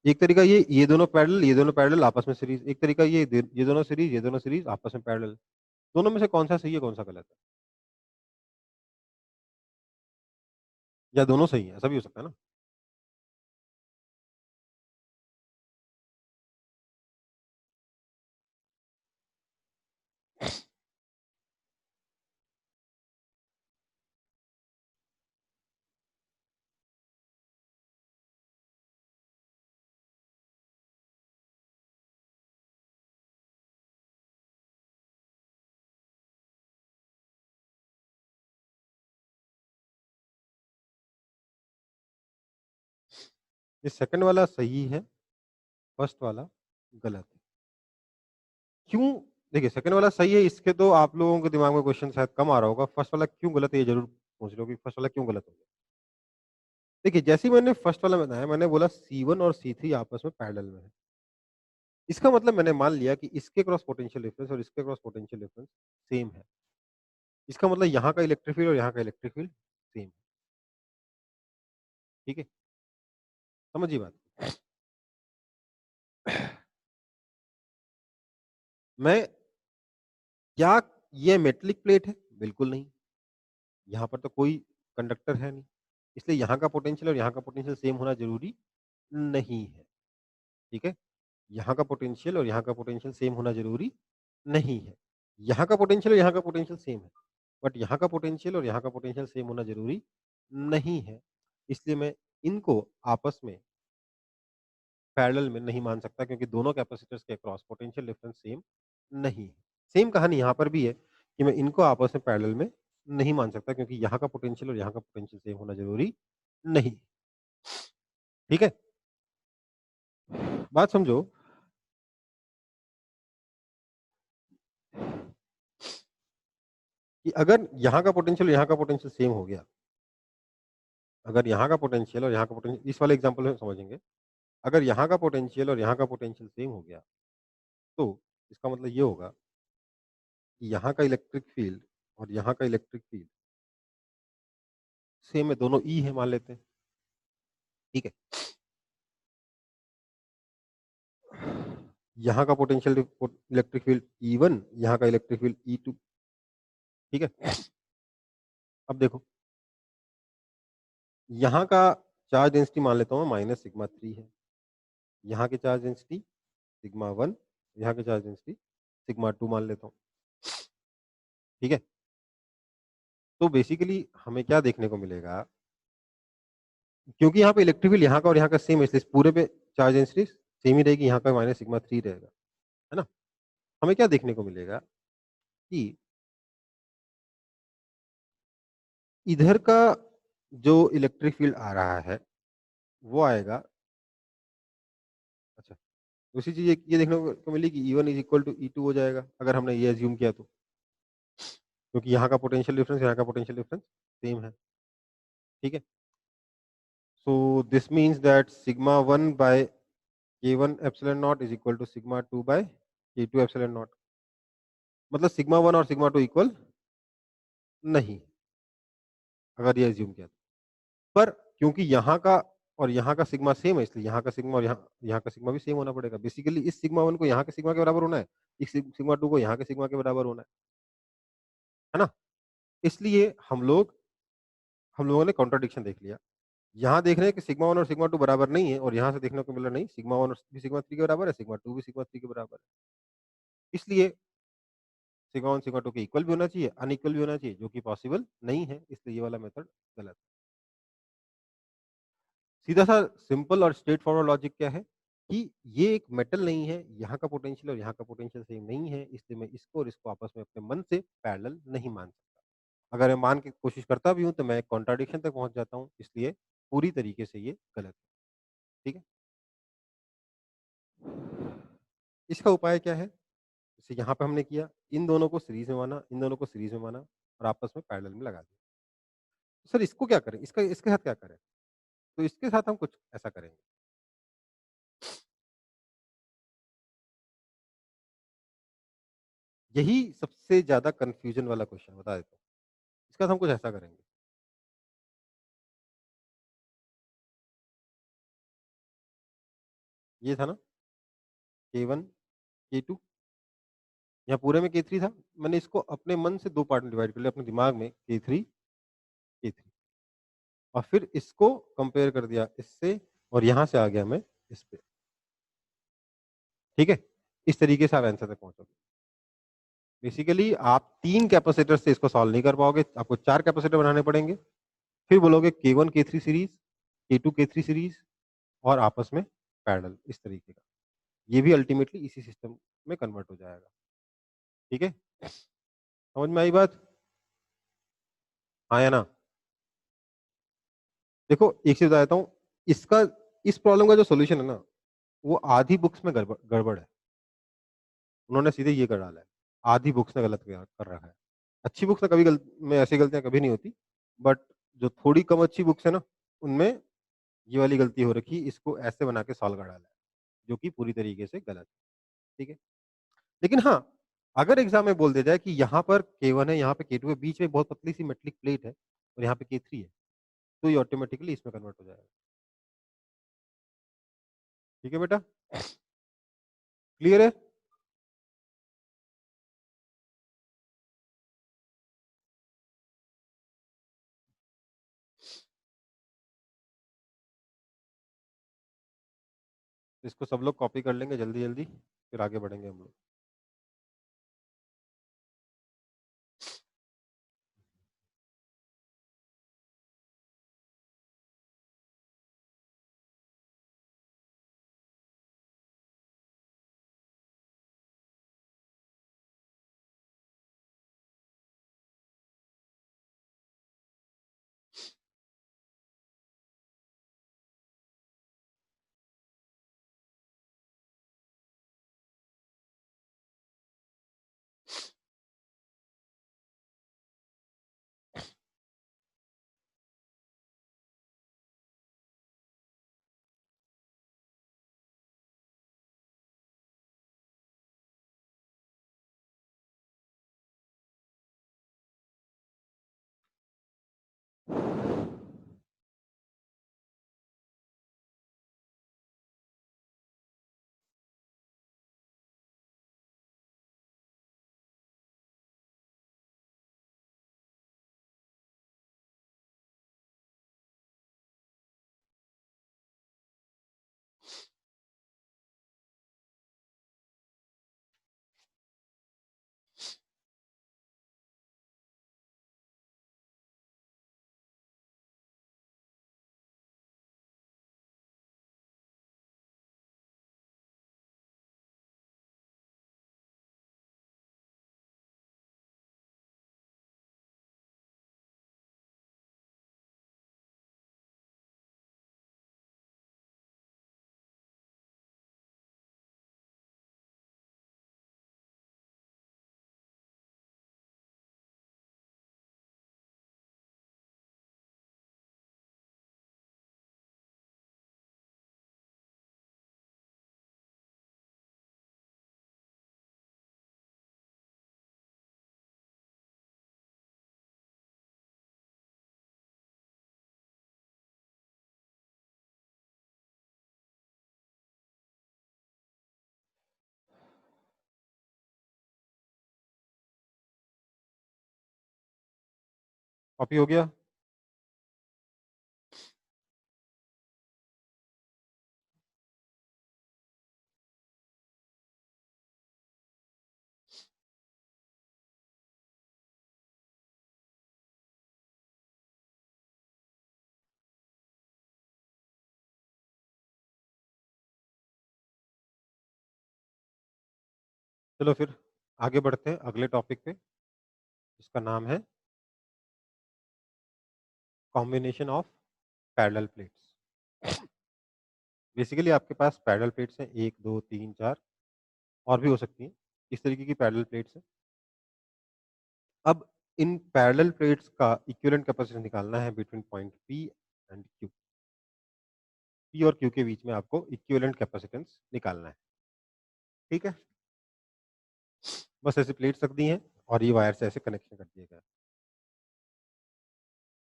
एक तरीका ये दोनों पैरेलल आपस में सीरीज, एक तरीका ये दोनों सीरीज आपस में पैरेलल। दोनों में से कौन सा सही है, कौन सा गलत है? या दोनों सही है, ऐसा भी हो सकता है ना? ये सेकंड वाला सही है, फर्स्ट वाला गलत है। क्यों? देखिए, सेकंड वाला सही है, इसके तो आप लोगों के दिमाग में क्वेश्चन शायद कम आ रहा होगा। फर्स्ट वाला क्यों गलत है, ये ज़रूर पूछ लो कि फर्स्ट वाला क्यों गलत हो गया? देखिए, जैसे ही मैंने फर्स्ट वाला बताया, मैंने बोला C1 और C3 आपस में पैरेलल में है। इसका मतलब मैंने मान लिया कि इसके क्रॉस पोटेंशियल डिफरेंस और इसके क्रॉस पोटेंशियल डिफरेंस सेम है। इसका मतलब यहाँ का इलेक्ट्रिक फील्ड और यहाँ का इलेक्ट्रिक फील्ड सेम है। ठीक है? समझिए बात। मैं क्या ये मेटेलिक प्लेट है? बिल्कुल नहीं। यहाँ पर तो कोई कंडक्टर है नहीं। इसलिए यहाँ का पोटेंशियल और यहाँ का पोटेंशियल सेम होना ज़रूरी नहीं है। ठीक है? यहाँ का पोटेंशियल और यहाँ का पोटेंशियल सेम होना ज़रूरी नहीं है। यहाँ का पोटेंशियल और यहाँ का पोटेंशियल सेम है। बट यहाँ का पोटेंशियल और यहाँ का पोटेंशियल सेम होना ज़रूरी नहीं है। इसलिए मैं इनको आपस में पैरेलल में नहीं मान सकता, क्योंकि दोनों कैपेसिटर्स के अक्रॉस पोटेंशियल डिफरेंस सेम नहीं है। सेम कहानी यहाँ पर भी है कि मैं इनको आपस में पैरेलल में नहीं मान सकता, क्योंकि यहाँ का पोटेंशियल और यहाँ का पोटेंशियल सेम होना ज़रूरी नहीं। ठीक है? बात समझो कि अगर यहाँ का पोटेंशियल और यहाँ का पोटेंशियल सेम हो गया, अगर यहाँ का पोटेंशियल और यहाँ का पोटेंशियल, इस वाले एग्जांपल में समझेंगे, अगर यहाँ का पोटेंशियल और यहाँ का पोटेंशियल सेम हो गया, तो इसका मतलब ये होगा कि यहाँ का इलेक्ट्रिक फील्ड और यहाँ का इलेक्ट्रिक फील्ड सेम है, दोनों ई है मान लेते हैं। ठीक है? यहाँ का पोटेंशियल इलेक्ट्रिक फील्ड E1, यहाँ का इलेक्ट्रिक फील्ड E2। ठीक है? अब देखो, यहाँ का चार्ज डेंसिटी मान लेता हूँ माइनस सिग्मा 3 है। यहाँ की चार्ज डेंसिटी सिग्मा 1, यहाँ की चार्ज डेंसिटी सिग्मा 2 मान लेता हूँ। ठीक है? तो बेसिकली हमें क्या देखने को मिलेगा, क्योंकि यहाँ पे इलेक्ट्रिक फील्ड यहाँ का और यहाँ का सेम है, इसलिए इस पूरे पे चार्ज डेंसिटी सेम ही रहेगी, यहाँ का माइनस सिग्मा 3 रहेगा। है ना? हमें क्या देखने को मिलेगा कि इधर का जो इलेक्ट्रिक फील्ड आ रहा है, वो आएगा, अच्छा, दूसरी चीज़ ये देखने को मिली कि E1 is equal to E2 हो जाएगा, अगर हमने ये अज्यूम किया तो, क्योंकि यहाँ का पोटेंशियल डिफरेंस, यहाँ का पोटेंशियल डिफरेंस सेम है। ठीक है? So this means that sigma 1 by K1 epsilon not is equal to sigma 2 by K2 epsilon not. मतलब सिग्मा 1 और सिग्मा 2 इक्वल नहीं, अगर ये अज्यूम किया तो। पर क्योंकि यहाँ का और यहाँ का सिग्मा सेम है, इसलिए यहाँ का सिग्मा और यहाँ का सिग्मा भी सेम होना पड़ेगा। बेसिकली इस सिग्मा 1 को यहाँ के सिग्मा के बराबर होना है, इस सिग्मा 2 को यहाँ के सिग्मा के बराबर होना है ना? इसलिए हम लोगों ने कॉन्ट्राडिक्शन देख लिया। यहाँ देख रहे हैं कि सिग्मा 1 और सिग्मा 2 बराबर नहीं है, और यहाँ से देखने को मिल रहा नहीं, सिग्मा 1 भी सिग्मा 3 के बराबर है, सिग्मा 2 भी सिग्मा 3 के बराबर है। इसलिए सिग्मा 1 सिग्मा 2 के इक्वल भी होना चाहिए, अनइक्वल भी होना चाहिए, जो कि पॉसिबल नहीं है, इसलिए ये वाला मेथड गलत है। सीधा-सा सिंपल और स्ट्रेट फॉरवर्ड लॉजिक क्या है कि ये एक मेटल नहीं है, यहाँ का पोटेंशियल और यहाँ का पोटेंशियल सेम नहीं है, इसलिए मैं इसको और इसको आपस में अपने मन से पैरेलल नहीं मान सकता। अगर मैं मान के कोशिश करता भी हूँ, तो मैं एक कॉन्ट्राडिक्शन तक पहुँच जाता हूँ, इसलिए पूरी तरीके से ये गलत है। ठीक है? इसका उपाय क्या है? जैसे यहाँ पे हमने किया, इन दोनों को सीरीज़ में माना, इन दोनों को सीरीज़ में माना और आपस में पैरेलल में लगा दिया। सर इसको क्या करें? इसके साथ क्या करें? तो इसके साथ हम कुछ ऐसा करेंगे। यही सबसे ज़्यादा कन्फ्यूज़न वाला क्वेश्चन, बता देता हूँ। इसके बाद हम कुछ ऐसा करेंगे। ये था ना K1, K2, यहाँ पूरे में K3 था। मैंने इसको अपने मन से 2 पार्ट में डिवाइड कर लिया अपने दिमाग में K3, K3 और फिर इसको कंपेयर कर दिया इससे और यहाँ से आ गया मैं इस पे। ठीक है? इस तरीके से आप आंसर तक पहुँचोगे। बेसिकली आप 3 कैपेसिटर से इसको सॉल्व नहीं कर पाओगे, आपको 4 कैपेसिटर बनाने पड़ेंगे। फिर बोलोगे K1, K3 series, K2, K3 series और आपस में पैरेलल इस तरीके का। ये भी अल्टीमेटली इसी सिस्टम में कन्वर्ट हो जाएगा। ठीक है? समझ में आई बात? हाँ या ना? देखो एक चीज़ बता देता हूँ, इसका इस प्रॉब्लम का जो सॉल्यूशन है ना, वो आधी बुक्स में गड़बड़ गड़बड़ है। उन्होंने सीधे ये कर डाला है, आधी बुक्स में गलत किया कर रखा है। अच्छी बुक्स में कभी में ऐसी गलतियाँ कभी नहीं होती, बट जो थोड़ी कम अच्छी बुक्स है ना, उनमें ये वाली गलती हो रखी है, इसको ऐसे बना के सॉल्व कर डाला है, जो कि पूरी तरीके से गलत है। ठीक है? लेकिन हाँ, अगर एग्ज़ाम में बोल दिया जाए कि यहाँ पर K1 है, यहाँ पे K2 है, बीच में बहुत पतली सी मेटालिक प्लेट है और यहाँ पे K3 है, तो ये ऑटोमैटिकली इसमें कन्वर्ट हो जाएगा। ठीक है बेटा? क्लियर है? इसको सब लोग कॉपी कर लेंगे जल्दी-जल्दी, फिर आगे बढ़ेंगे हम लोग। कॉपी हो गया? चलो फिर आगे बढ़ते हैं अगले टॉपिक पे, जिसका नाम है combination of parallel plates. Basically आपके पास पैरेलल प्लेट्स हैं 1, 2, 3, 4 और भी हो सकती हैं। इस तरीके की पैरेलल प्लेट्स हैं। अब इन पैरेलल प्लेट्स का इक्विवेलेंट कैपेसिटेंस निकालना है between point P and Q। P और Q के बीच में आपको इक्विवेलेंट कैपेसिटेंस निकालना है। ठीक है? बस ऐसे प्लेट्स रख दी हैं और ये वायर से ऐसे कनेक्शन कर दिए गए हैं।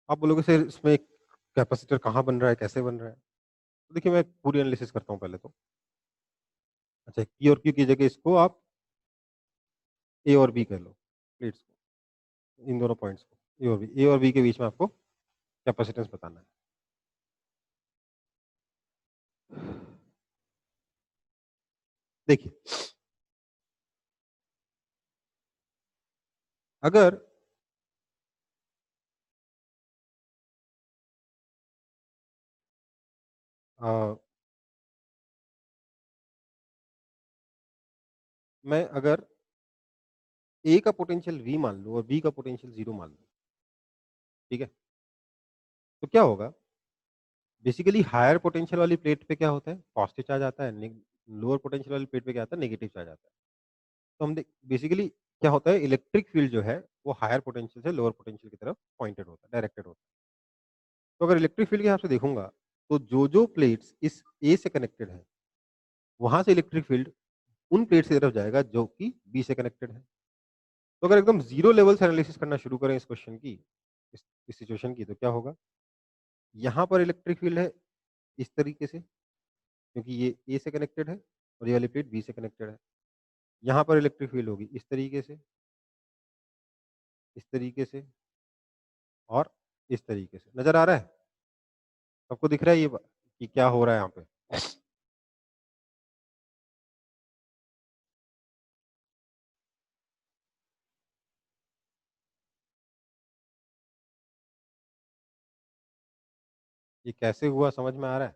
आप बोलोगे सर इसमें कैपेसिटर कहाँ बन रहा है, कैसे बन रहा है? तो देखिए मैं पूरी एनालिसिस करता हूँ पहले तो। अच्छा पी और क्यू की जगह इसको आप ए और बी कह लो, प्लेट्स को, इन दोनों पॉइंट्स को, ए और बी के बीच में आपको कैपेसिटेंस बताना है। देखिए, अगर अ, मैं अगर ए का पोटेंशियल V मान लूँ और बी का पोटेंशियल 0 मान लूँ, ठीक है? तो क्या होगा? बेसिकली हायर पोटेंशियल वाली प्लेट पे क्या होता है? पॉजिटिव चार्ज आता है, लोअर पोटेंशियल वाली प्लेट पे क्या आता है? नेगेटिव चार्ज आता है। तो हम देख बेसिकली क्या होता है इलेक्ट्रिक फील्ड जो है वो हायर पोटेंशियल से लोअर पोटेंशियल की तरफ पॉइंटेड होता है, डायरेक्टेड होता है। तो अगर इलेक्ट्रिक फील्ड के हिसाब से देखूँगा, तो जो-जो प्लेट्स इस ए से कनेक्टेड हैं, वहाँ से इलेक्ट्रिक फील्ड उन प्लेट्स की तरफ जाएगा जो कि बी से कनेक्टेड है। तो अगर एकदम ज़ीरो लेवल से एनालिसिस करना शुरू करें इस क्वेश्चन की, इस सिचुएशन की तो क्या होगा? यहाँ पर इलेक्ट्रिक फील्ड है इस तरीके से, क्योंकि ये ए से कनेक्टेड है और ये वाली प्लेट बी से कनेक्टेड है। यहाँ पर इलेक्ट्रिक फील्ड होगी इस तरीके से और इस तरीके से। नज़र आ रहा है? सबको दिख रहा है ये कि क्या हो रहा है यहाँ पे? ये कैसे हुआ समझ में आ रहा है?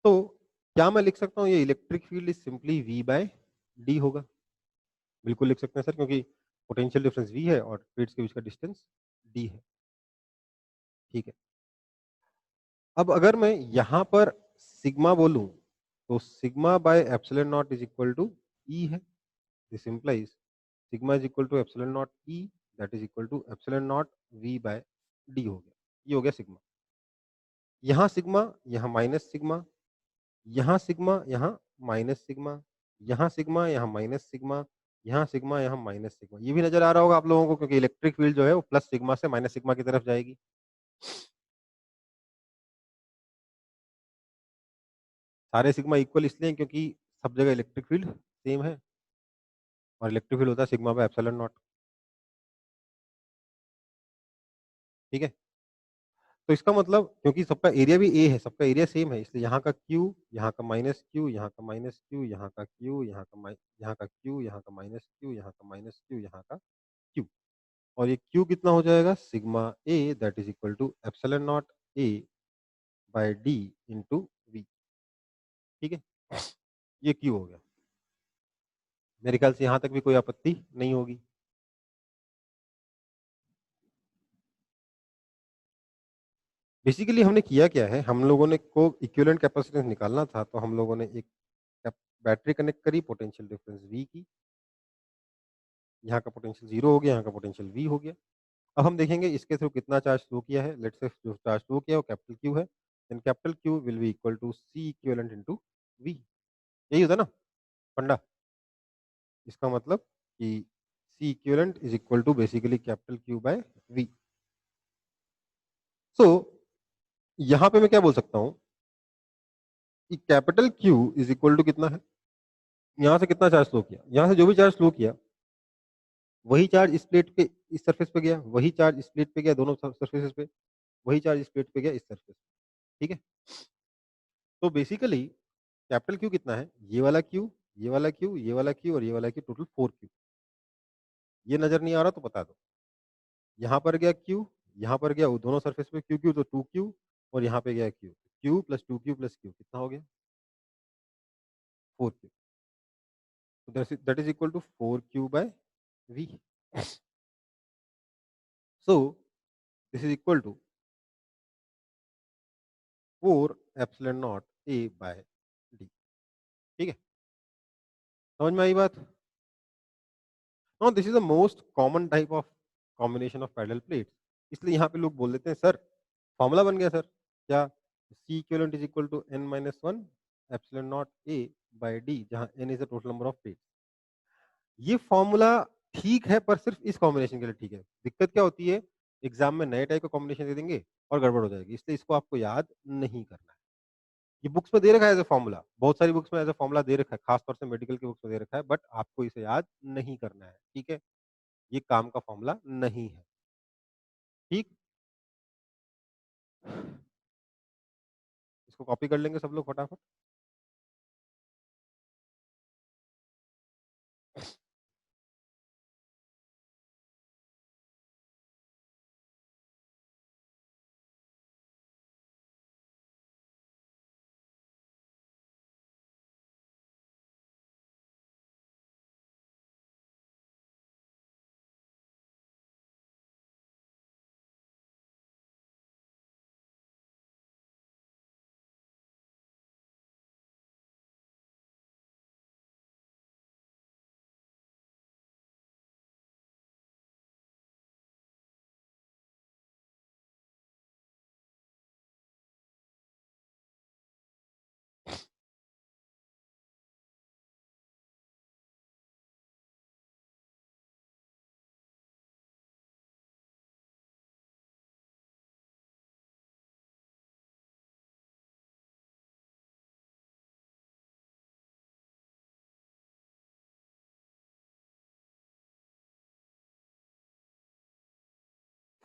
तो क्या मैं लिख सकता हूँ ये electric field is simply V by D होगा? बिल्कुल लिख सकते हैं सर, क्योंकि पोटेंशियल डिफरेंस V है और प्लेट्स के बीच का डिस्टेंस D है। ठीक है। अब अगर मैं यहाँ पर सिग्मा बोलूँ, तो sigma by epsilon not is equal to E है। This implies sigma is equal to epsilon not E, that is equal to epsilon not V by D हो गया। ये हो गया सिग्मा। यहाँ सिग्मा, यहाँ माइनस सिग्मा, यहाँ सिग्मा, यहाँ माइनस सिग्मा, यहाँ सिग्मा, यहाँ माइनस सिग्मा, यहाँ सिग्मा, यहाँ माइनस सिग्मा। ये भी नज़र आ रहा होगा आप लोगों को, क्योंकि इलेक्ट्रिक फील्ड जो है वो प्लस सिग्मा से माइनस सिग्मा की तरफ जाएगी। सारे सिग्मा इक्वल इसलिए हैं क्योंकि सब जगह इलेक्ट्रिक फील्ड सेम है और इलेक्ट्रिक फील्ड होता है सिग्मा बाय एप्सिलॉन नॉट। ठीक है? तो इसका मतलब क्योंकि सबका एरिया भी ए है, सबका एरिया सेम है, इसलिए यहाँ का क्यू, यहाँ का माइनस क्यू, यहाँ का माइनस क्यू, यहाँ का क्यू, यहाँ का क्यू, यहाँ का माइनस क्यू, यहाँ का माइनस क्यू, यहाँ का क्यू, और ये क्यू कितना हो जाएगा? Sigma A that is equal to epsilon not A by D into V. ठीक है? ये क्यू हो गया। मेरे ख्याल से यहाँ तक भी कोई आपत्ति नहीं होगी। बेसिकली हमने किया क्या है, हम लोगों ने को इक्विवेलेंट कैपेसिटेंस निकालना था, तो हम लोगों ने एक बैटरी कनेक्ट करी, पोटेंशियल डिफरेंस वी की, यहाँ का पोटेंशियल 0 हो गया, यहाँ का पोटेंशियल वी हो गया। अब हम देखेंगे इसके थ्रू कितना चार्ज फ्लो किया है। लेट्स से जो चार्ज फ्लो किया है वो कैपिटल क्यू है, then capital Q will be equal to C equivalent into V. यही होता है ना फंडा? इसका मतलब कि C equivalent is equal to basically capital Q by V. So यहाँ पे मैं क्या बोल सकता हूँ कि capital Q is equal to कितना है, यहाँ से कितना चार्ज फ्लो किया, यहाँ से जो भी चार्ज फ्लो किया वही चार्ज इस प्लेट पे इस सरफेस पे गया, वही चार्ज इस प्लेट पे गया, दोनों सरफेसेस पे, वही चार्ज इस प्लेट पे गया इस सरफेस पे। ठीक है? तो बेसिकली कैपिटल क्यू कितना है? ये वाला क्यू, ये वाला क्यू, ये वाला क्यू और ये वाला क्यू, टोटल 4 क्यू। ये नजर नहीं आ रहा तो बता दो। यहाँ पर गया क्यू, यहाँ पर गया वो दोनों सरफेस पे क्यू क्यू, तो 2 क्यू, और यहाँ पे गया Q, Q plus 2 Q plus Q कितना हो गया? 4 क्यू। तो that is equal to 4 Q by V. So this is equal to 4 epsilon not A by D. ठीक है? समझ में आई बात? Now this is the most common type of combination of parallel plates. इसलिए यहाँ पे लोग बोल देते हैं सर फॉर्मूला बन गया सर क्या? C equivalent is equal to n minus one epsilon not A by D, जहां N is the total number of plates. ये फॉर्मूला ठीक है, पर सिर्फ इस कॉम्बिनेशन के लिए ठीक है। दिक्कत क्या होती है, एग्जाम में नए टाइप का कॉम्बिनेशन दे देंगे और गड़बड़ हो जाएगी, इसलिए इसको आपको याद नहीं करना है। ये बुक्स में दे रखा है एज ए फॉर्मूला, बहुत सारी बुक्स में एज ए फॉर्मूला दे रखा है, खासतौर से मेडिकल की बुक्स में दे रखा है, बट आपको इसे याद नहीं करना है, ठीक है। ये काम का फॉर्मूला नहीं है, ठीक। इसको कॉपी कर लेंगे सब लोग फटाफट।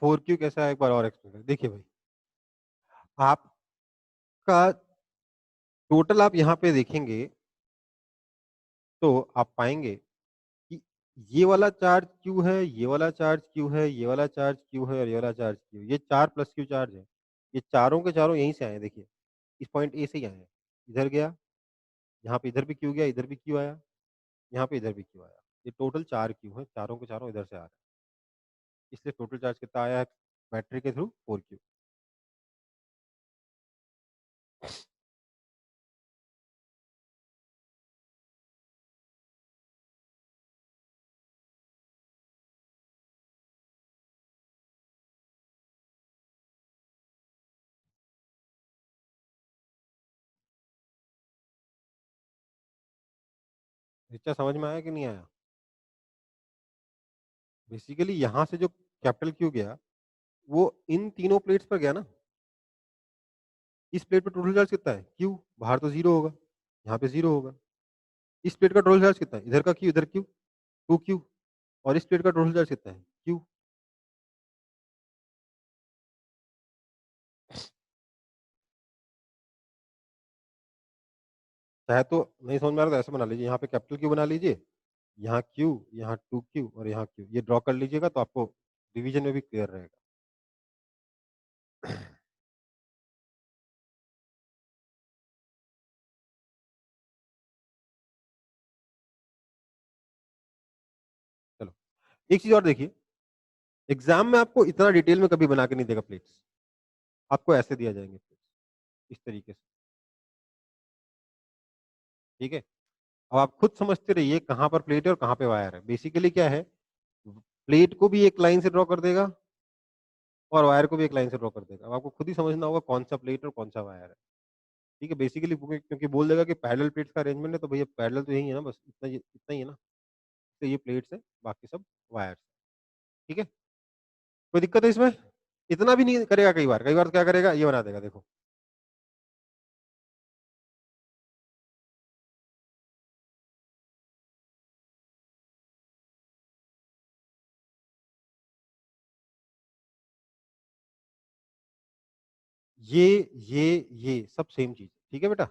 फोर क्यू कैसा है, एक बार और एक्सप्लेन करें। देखिए भाई, आपका टोटल आप यहाँ पे देखेंगे तो आप पाएंगे कि ये वाला चार्ज क्यू है, ये वाला चार्ज क्यू है, ये वाला चार्ज क्यू है और ये वाला चार्ज क्यू, ये 4 प्लस क्यू चार्ज है। ये चारों के चारों यहीं से आए हैं, देखिए इस पॉइंट ए से ही आए हैं। इधर गया, यहाँ पे इधर भी क्यू गया, इधर भी क्यू आया, यहाँ पे इधर भी क्यू आया। ये टोटल 4 क्यू है, चारों के चारों इधर से आ रहे हैं, इसलिए टोटल चार्ज कितना आया है बैटरी के थ्रू, 4 क्यू। रिचा समझ में आया कि नहीं आया? बेसिकली यहाँ से जो कैपिटल क्यू गया वो इन तीनों प्लेट्स पर गया ना। इस प्लेट पे टोटल चार्ज कितना है, क्यू, बाहर तो जीरो होगा, यहाँ पे जीरो होगा। इस प्लेट का टोटल चार्ज कितना है, इधर का क्यू इधर क्यू, 2 क्यू, और इस प्लेट का टोटल चार्ज कितना है, क्यू। चाहे तो नहीं समझ में आ रहा तो ऐसे बना लीजिए, यहाँ पे कैपिटल क्यू बना लीजिए, यहाँ क्यू, यहाँ 2 क्यू और यहाँ क्यू, ये ड्रॉ कर लीजिएगा तो आपको डिवीजन में भी क्लियर रहेगा। चलो, एक चीज और देखिए, एग्जाम में आपको इतना डिटेल में कभी बना के नहीं देगा प्लेट्स, आपको ऐसे दिया जाएंगे प्लेट्स, इस तरीके से, ठीक है। अब आप खुद समझते रहिए कहाँ पर प्लेट है और कहाँ पे वायर है। बेसिकली क्या है, प्लेट को भी एक लाइन से ड्रॉ कर देगा और वायर को भी एक लाइन से ड्रॉ कर देगा। अब आपको खुद ही समझना होगा कौन सा प्लेट और कौन सा वायर है, ठीक है। बेसिकली क्योंकि बोल देगा कि पैरेलल प्लेट्स का अरेंजमेंट है, तो भैया पैरेलल तो यही है ना, बस इतना ही है ना। तो ये प्लेट्स है, बाकी सब वायर्स, ठीक है। कोई दिक्कत है इसमें? इतना भी नहीं करेगा, कई बार तो क्या करेगा, ये बना देगा, देखो। ये ये ये सब सेम चीज, ठीक है बेटा।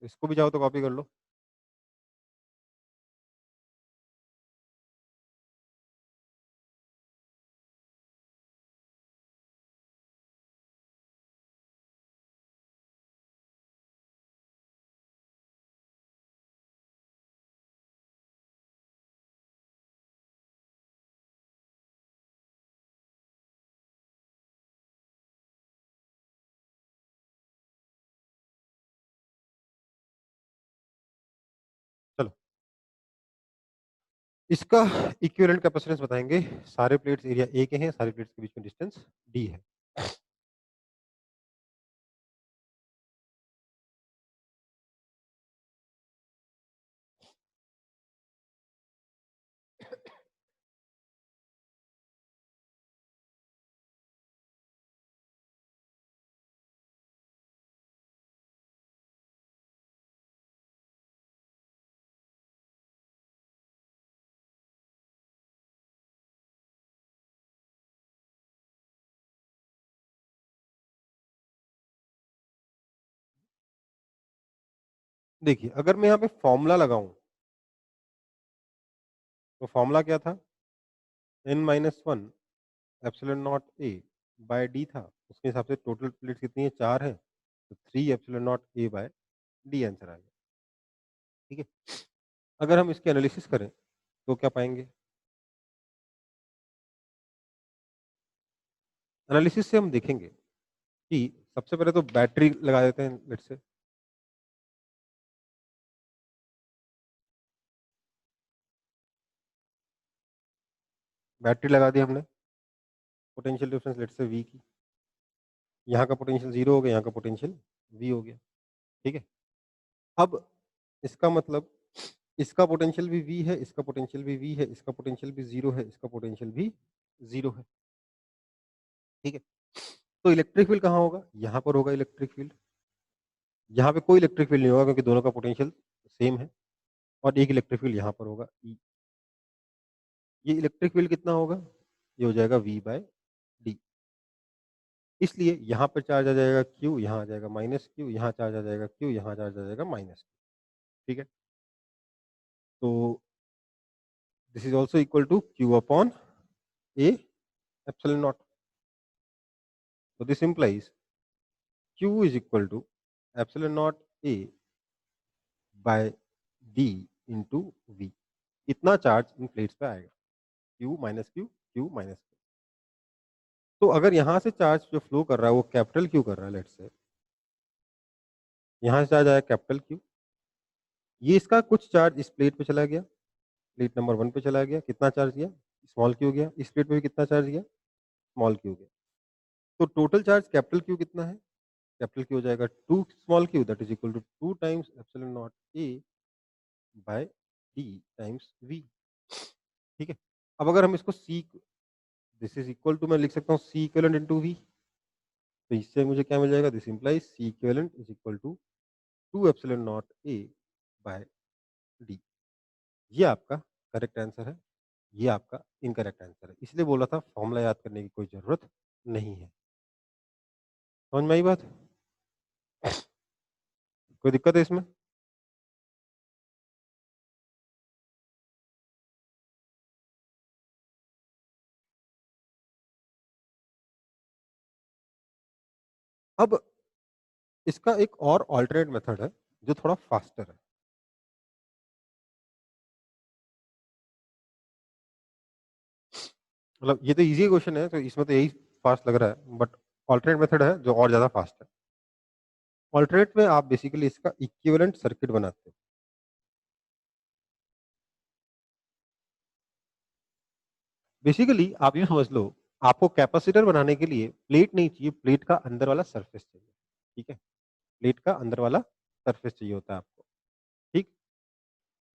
इसको भी चाहो तो कॉपी कर लो। इसका इक्विवेलेंट कैपेसिटेंस बताएंगे। सारे प्लेट्स एरिया ए के हैं, सारे प्लेट्स के बीच में डिस्टेंस डी है। देखिए, अगर मैं यहाँ पे फॉर्मूला लगाऊं तो फॉर्मूला क्या था? n-1 epsilon not A by D था। उसके हिसाब से टोटल प्लेट्स कितनी है? 4 है, तो 3 epsilon not A by D answer आ गया। ठीक है। अगर हम इसके एनालिसिस करें तो क्या पाएंगे? एनालिसिस से हम देखेंगे कि सबसे पहले तो बैटरी लगा देते हैं लेट्स से। बैटरी लगा दी हमने, potential difference let's say V की। यहाँ का पोटेंशियल 0 हो गया, यहाँ का पोटेंशियल वी हो गया। ठीक है। अब इसका मतलब इसका पोटेंशियल भी वी है, इसका पोटेंशियल भी वी है, इसका पोटेंशियल भी 0 है, इसका पोटेंशियल भी 0 है। ठीक है। तो इलेक्ट्रिक फील्ड कहाँ होगा? यहाँ पर होगा इलेक्ट्रिक फील्ड। यहाँ पे कोई इलेक्ट्रिक फील्ड नहीं होगा क्योंकि दोनों का पोटेंशियल सेम है, और एक इलेक्ट्रिक फील्ड यहाँ पर होगा ई। ये इलेक्ट्रिक फील्ड कितना होगा? ये हो जाएगा वी बाय डी। इसलिए यहाँ पर चार्ज आ जाएगा क्यू, यहाँ आ जाएगा माइनस क्यू, यहाँ चार्ज आ जाएगा क्यू, यहाँ चार्ज आ जाएगा माइनस क्यू। ठीक है। तो this is also equal to Q upon A epsilon not. So this implies Q is equal to epsilon naught A by D into V। इतना चार्ज इन प्लेट्स पे आएगा, Q minus Q, Q minus Q। तो अगर यहाँ से charge जो flow कर रहा है वो कैपिटल Q कर रहा है लेट्स से, यहाँ से चार्ज आया कैपिटल Q, ये इसका कुछ चार्ज इस प्लेट पे चला गया, प्लेट नंबर 1 पे चला गया, कितना चार्ज गया? स्मॉल Q गया। इस प्लेट पे भी कितना चार्ज गया? स्मॉल Q गया। तो टोटल चार्ज कैपिटल Q कितना है? कैपिटल Q हो जाएगा 2 small q, that is equal to 2 times epsilon not A by D times V. ठीक है। अब अगर हम इसको C, this is equal to, मैं लिख सकता हूँ सी इक्वलेंट इनटू वी। तो इससे मुझे क्या मिल जाएगा? This implies C equivalent is equal to 2 epsilon not A by D. ये आपका करेक्ट आंसर है, ये आपका इनकरेक्ट आंसर है। इसलिए बोला था फॉर्मूला याद करने की कोई जरूरत नहीं है। समझ में आई बात? कोई दिक्कत है इसमें? अब इसका एक और ऑल्टरनेट मेथड है जो थोड़ा फास्टर है। मतलब ये तो इजी क्वेश्चन है, तो इसमें तो यही फास्ट लग रहा है, बट ऑल्टरनेट मेथड है जो और ज्यादा फास्ट है। ऑल्टरनेट में आप बेसिकली इसका इक्विवेलेंट सर्किट बनाते हो। बेसिकली आप ये समझ लो, आपको कैपेसिटर बनाने के लिए प्लेट नहीं चाहिए, प्लेट का अंदर वाला सरफेस चाहिए। ठीक है। प्लेट का अंदर वाला सरफेस चाहिए होता है आपको। ठीक।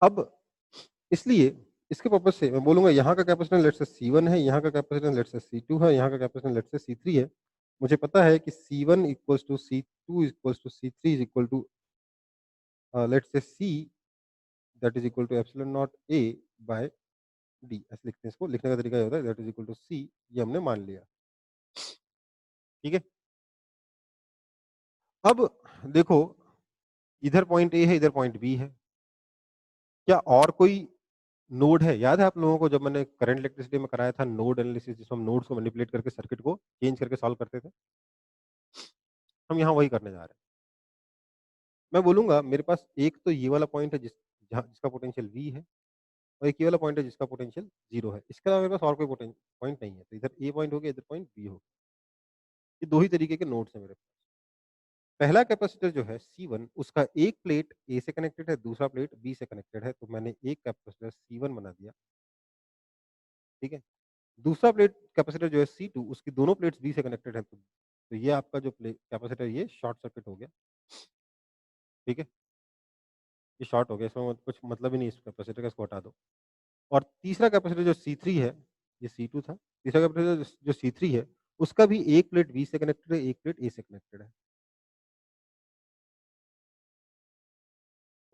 अब इसलिए इसके पर्पज से मैं बोलूंगा यहाँ का कैपेसिटेंस लेट्स से C1 है, यहाँ का कैपेसिटेंस लेट्स से C2 है, यहाँ का कैपेसिटेंस लेट्स से C3 है। मुझे पता है कि C1 equals to C2 equals to C3 is equal to let's say C, that is equal to epsilon not A by D। ऐसे लिखते हैं इसको, लिखने का तरीका ये होता है that is equal to C। ये हमने मान लिया। ठीक है। अब देखो, इधर पॉइंट ए है, इधर पॉइंट बी है। क्या और कोई नोड है? याद है आप लोगों को जब मैंने करंट इलेक्ट्रिसिटी में कराया था नोड एनालिसिस, जिसमें हम नोड्स को मैनिपुलेट करके सर्किट को चेंज करके सॉल्व करते थे? हम यहाँ वही करने जा रहे हैं। मैं बोलूंगा मेरे पास एक तो ये वाला पॉइंट है जिसका पोटेंशियल वी है, और एक ये वाला पॉइंट है जिसका पोटेंशियल 0 है। इसके अलावा मेरे पास और कोई पॉइंट नहीं है। तो इधर ए पॉइंट हो गया, इधर पॉइंट बी हो गया। ये दो ही तरीके के नोड्स हैं मेरे पास। पहला कैपेसिटर जो है C1, उसका एक प्लेट ए से कनेक्टेड है, दूसरा प्लेट बी से कनेक्टेड है। तो मैंने एक कैपेसिटर C1 बना दिया, ठीक है? दूसरा प्लेट कैपेसिटर जो है C2 उसकी दोनों प्लेट्स B से कनेक्टेड है, तो ये आपका जो कैपेसिटर ये शॉर्ट सर्किट हो गया, ठीक है? ये शॉर्ट हो गया, इसमें कुछ मतलब ही नहीं इस कैपेसिटर का, इसको हटा दो। और तीसरा कैपेसिटर जो C3 है, ये C2 था, तीसरा कैपेसिटर जो C3 है, उसका भी एक प्लेट B से कनेक्टेड है, एक प्लेट A से कनेक्टेड है।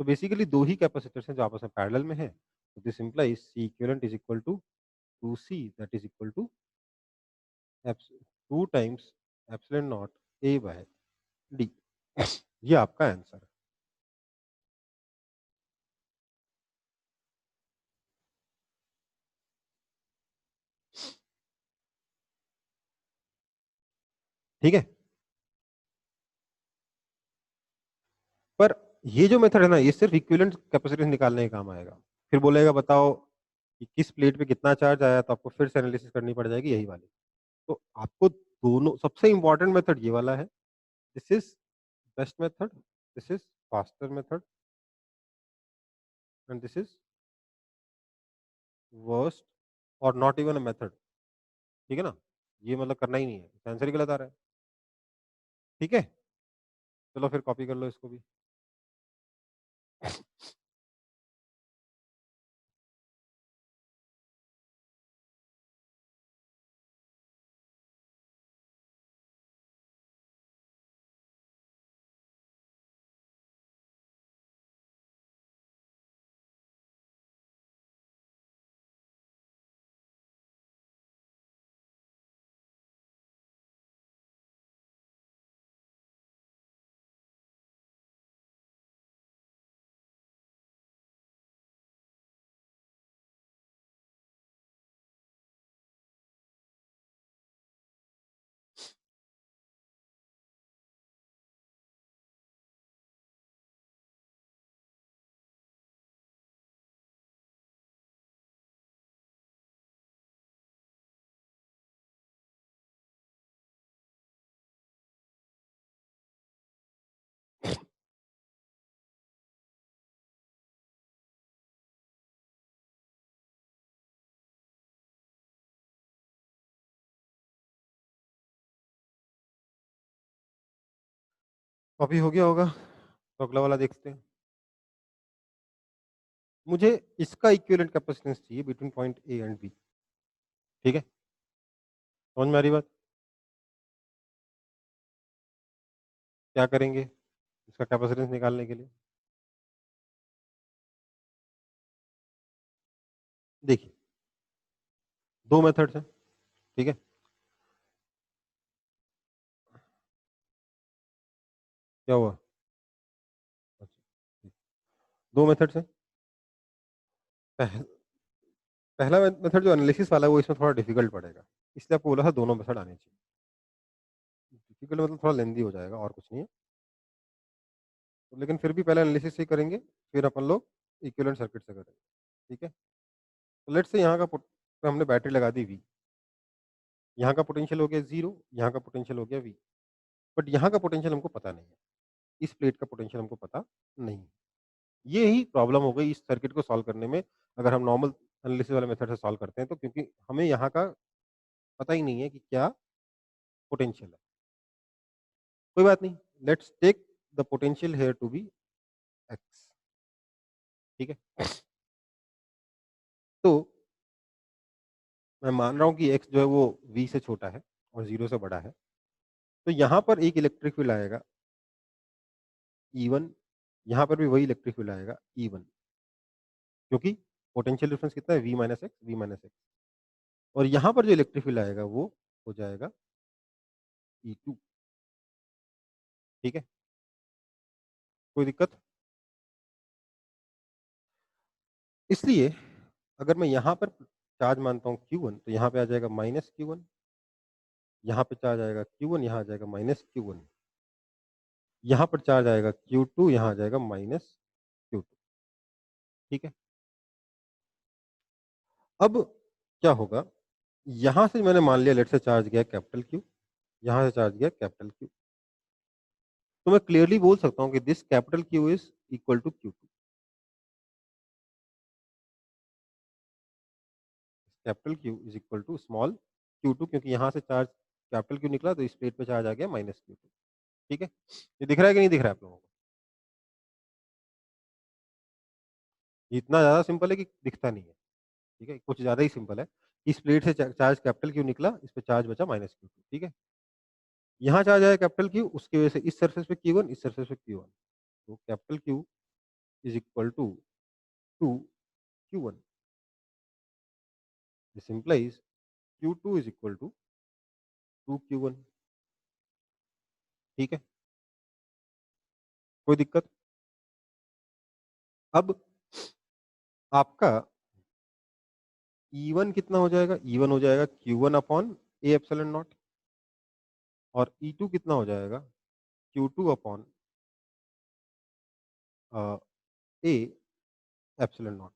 तो बेसिकली 2 ही कैपेसिटर्स हैं जो आपस में पैरेलल में हैं। तो this implies C equivalent is equal to 2C, that is equal to 2 times epsilon not A by D। ये आपका आंसर है। ठीक है? पर ये जो मेथड है ना, ये सिर्फ इक्विवेलेंट कैपेसिटेंस निकालने के काम आएगा। फिर बोलेगा बताओ कि किस प्लेट पे कितना चार्ज आया, तो आपको फिर से एनालिसिस करनी पड़ जाएगी यही वाली। तो आपको दोनों सबसे इम्पोर्टेंट मेथड ये वाला है। This is best method, this is faster method and this is worst और नॉट इवन अ मेथड। ठीक है ना? ये मतलब करना ही नहीं है, आंसर ही गलत आ रहा है। ठीक है? चलो फिर कॉपी कर लो इसको भी। कॉपी हो गया होगा, तो अगला वाला देखते हैं। मुझे इसका इक्विवेलेंट कैपेसिटेंस चाहिए between point A and B. ठीक है? समझ में आ रही बात? क्या करेंगे इसका कैपेसिटेंस निकालने के लिए? देखिए, दो मेथड्स हैं। ठीक है? क्या हुआ? अच्छा, ठीक। दो मेथड्स हैं। पह, पहला मेथड जो एनालिसिस वाला है वो इसमें थोड़ा डिफिकल्ट पड़ेगा, इसलिए आपको बोला था दोनों मेथड आने चाहिए। डिफिकल्ट मतलब थोड़ा लेंदी हो जाएगा और कुछ नहीं है। तो लेकिन फिर भी पहले एनालिसिस से ही करेंगे, फिर अपन लोग इक्विवेलेंट सर्किट से करेंगे। ठीक है? तो लेट्स से यहाँ का पे हमने बैटरी लगा दी वी, यहाँ का पोटेंशियल हो गया 0, यहाँ का पोटेंशियल हो गया वी। बट यहाँ का पोटेंशियल हमको पता नहीं है, इस प्लेट का पोटेंशियल हमको पता नहीं है। ये ही प्रॉब्लम हो गई इस सर्किट को सॉल्व करने में, अगर हम नॉर्मल एनालिसिस वाले मेथड से सॉल्व करते हैं तो, क्योंकि हमें यहाँ का पता ही नहीं है कि क्या पोटेंशियल है। कोई बात नहीं, let's take the potential here to be X. ठीक है? तो मैं मान रहा हूँ कि एक्स जो है वो वी से छोटा है और 0 से बड़ा है। तो यहाँ पर एक इलेक्ट्रिक फील्ड आएगा E1, यहाँ पर भी वही इलेक्ट्रिक फील्ड आएगा E1, क्योंकि पोटेंशियल डिफरेंस कितना है, वी माइनस एक्स। और यहाँ पर जो इलेक्ट्रिक फील्ड आएगा वो हो जाएगा E2। ठीक है? कोई दिक्कत? इसलिए अगर मैं यहाँ पर चार्ज मानता हूँ Q1, तो यहाँ पे आ जाएगा माइनस Q1, यहाँ पे चार्ज आएगा Q1, यहाँ आ जाएगा माइनस Q1, यहाँ पर चार्ज आएगा Q2, यहाँ आ जाएगा माइनस Q2। ठीक है? अब क्या होगा, यहाँ से मैंने मान लिया लेट से चार्ज गया कैपिटल Q, यहाँ से चार्ज गया कैपिटल Q, तो मैं क्लियरली बोल सकता हूँ कि this capital Q is equal to Q2। Capital Q is equal to small Q2, क्योंकि यहाँ से चार्ज कैपिटल Q निकला तो इस प्लेट पे चार्ज आ गया माइनस Q2। ठीक है, ये दिख रहा है कि नहीं दिख रहा है आप लोगों को? ये इतना ज़्यादा सिंपल है कि दिखता नहीं है। ठीक है, कुछ ज़्यादा ही सिंपल है। इस प्लेट से चार्ज कैपिटल Q निकला, इस पे चार्ज बचा माइनस Q2। ठीक है, यहाँ चार्ज आया कैपिटल Q, उसकी वजह से इस सरफेस पे Q1, इस सरफेस पे Q1, तो capital Q is equal to 2Q1। This implies Q2 is equal to 2Q1। ठीक है, कोई दिक्कत? अब आपका E1 कितना हो जाएगा? E1 हो जाएगा Q1 upon A epsilon not, और E2 कितना हो जाएगा? Q2 upon A epsilon not.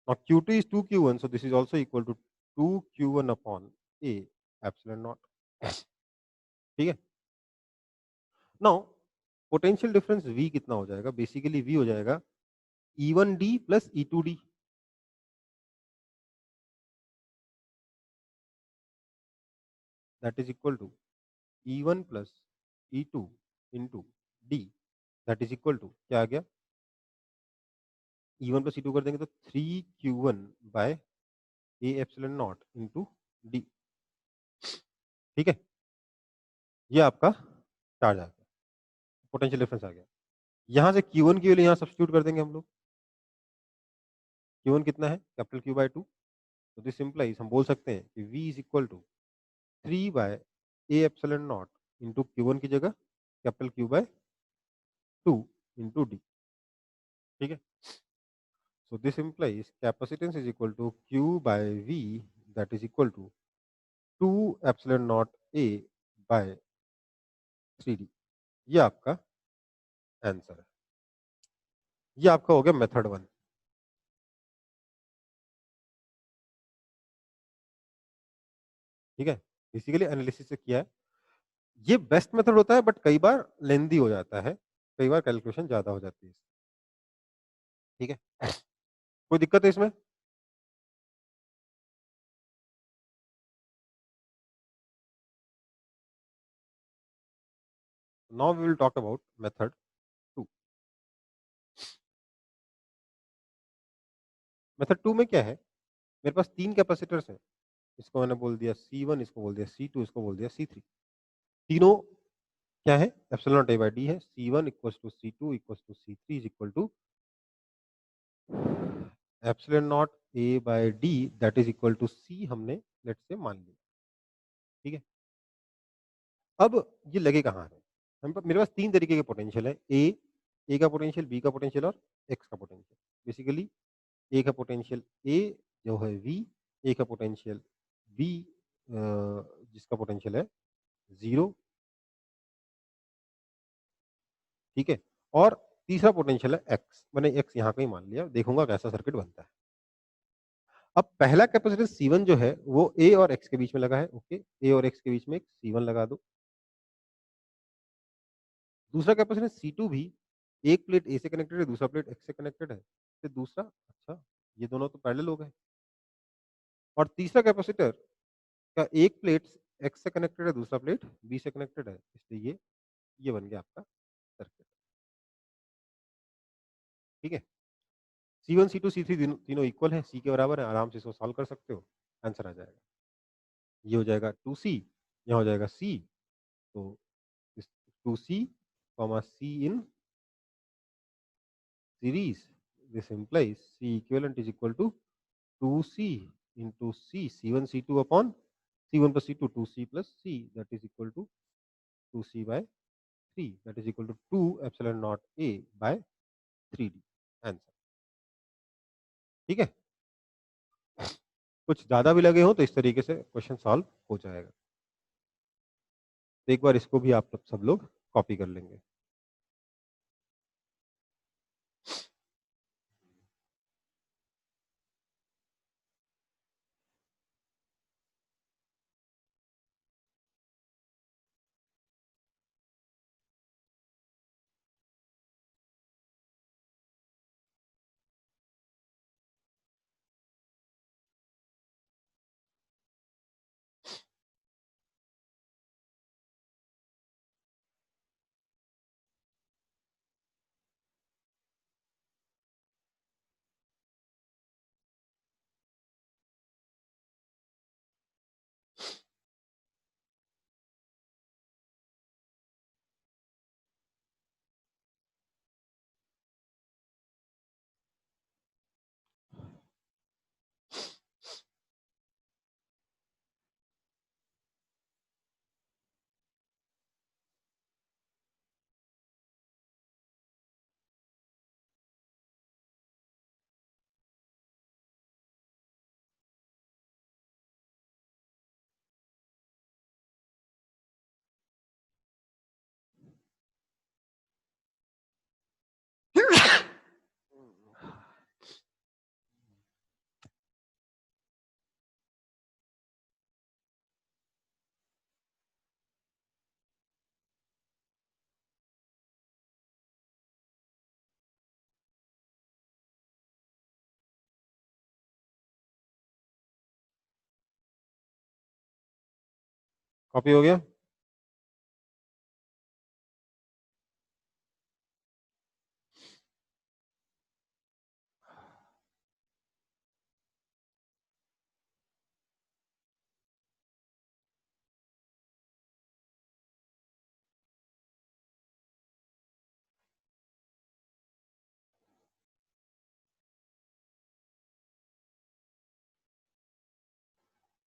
Now Q2 is 2Q1, so this is also equal to 2Q1 upon A epsilon naught. ठीक है, नाउ पोटेंशियल डिफरेंस V कितना हो जाएगा? बेसिकली V हो जाएगा E1D plus E2D। That is equal to E1 plus E2 into D, that is equal to क्या आ गया? E1 प्लस E2 कर देंगे तो 3Q1 by A epsilon not into D। ठीक है, ये आपका चार्ज आ गया, पोटेंशियल डिफरेंस आ गया। यहाँ से Q1 की वैल्यू यहाँ सब्स्टिट्यूट कर देंगे हम लोग। Q1 कितना है? Capital Q by 2। तो दिस इंप्लाइज हम बोल सकते हैं कि V is equal to 3 by A epsilon not into Q1 की जगह capital Q by 2 into D। ठीक है, so this implies capacitance is equal to Q by V, that is equal to 2 epsilon not A by 3D। ये आपका answer है। ये आपका हो गया मेथड 1। ठीक है, बेसिकली एनालिसिस से किया है। ये बेस्ट मेथड होता है, बट कई बार लेंदी हो जाता है, कई बार कैलकुलेशन ज्यादा हो जाती है। ठीक है, कोई दिक्कत है इसमें? Now we will talk about method 2। Method 2 में क्या है? मेरे पास 3 कैपेसिटर्स हैं। इसको मैंने बोल दिया C1, इसको बोल दिया C2, इसको बोल दिया C3। तीनों क्या है? Epsilon not A by D है। C1 equals to C2 equals to C3 is equal to epsilon not A by D, that is equal to C हमने लेट से मान लिया। ठीक है, अब ये लगे कहाँ है? मेरे पास 3 तरीके के पोटेंशियल है। ए का पोटेंशियल, बी का पोटेंशियल और एक्स का पोटेंशियल। बेसिकली ए का पोटेंशियल ए जो है V, ए का पोटेंशियल बी जिसका पोटेंशियल है 0। ठीक है, और तीसरा पोटेंशियल है एक्स, मैंने एक्स यहाँ कहीं मान लिया, देखूंगा कैसा सर्किट बनता है। अब पहला कैपेसिटेंस C1 जो है वो ए और एक्स के बीच में लगा है। ओके, ए और एक्स के बीच में एक C1 लगा दो। दूसरा कैपेसिटेंस C2 भी, एक प्लेट ए से कनेक्टेड है, दूसरा प्लेट एक्स से कनेक्टेड है, फिर दूसरा, अच्छा ये दोनों तो पैरेलल हो गए। और तीसरा कैपेसिटर का एक प्लेट एक्स से कनेक्टेड है, दूसरा प्लेट बी से कनेक्टेड है, इसलिए ये बन गया आपका सर्किट। ठीक है, C1 C2 C3 तीनों इक्वल है, सी के बराबर है, आराम से इसको सॉल्व कर सकते हो, आंसर आ जाएगा। ये हो जाएगा 2C, यहाँ हो जाएगा C, तो इस 2C comma C in series, this implies C equivalent is equal to 2C into C, C1 C2 upon C1 plus C2, 2C plus C, that is equal to 2C by 3, that is equal to 2 epsilon naught A by 3D answer. ठीक है, कुछ ज्यादा भी लगे हो तो इस तरीके से क्वेश्चन सॉल्व हो जाएगा। तो एक बार इसको भी आप सब लोग कॉपी कर लेंगे। कॉपी हो गया?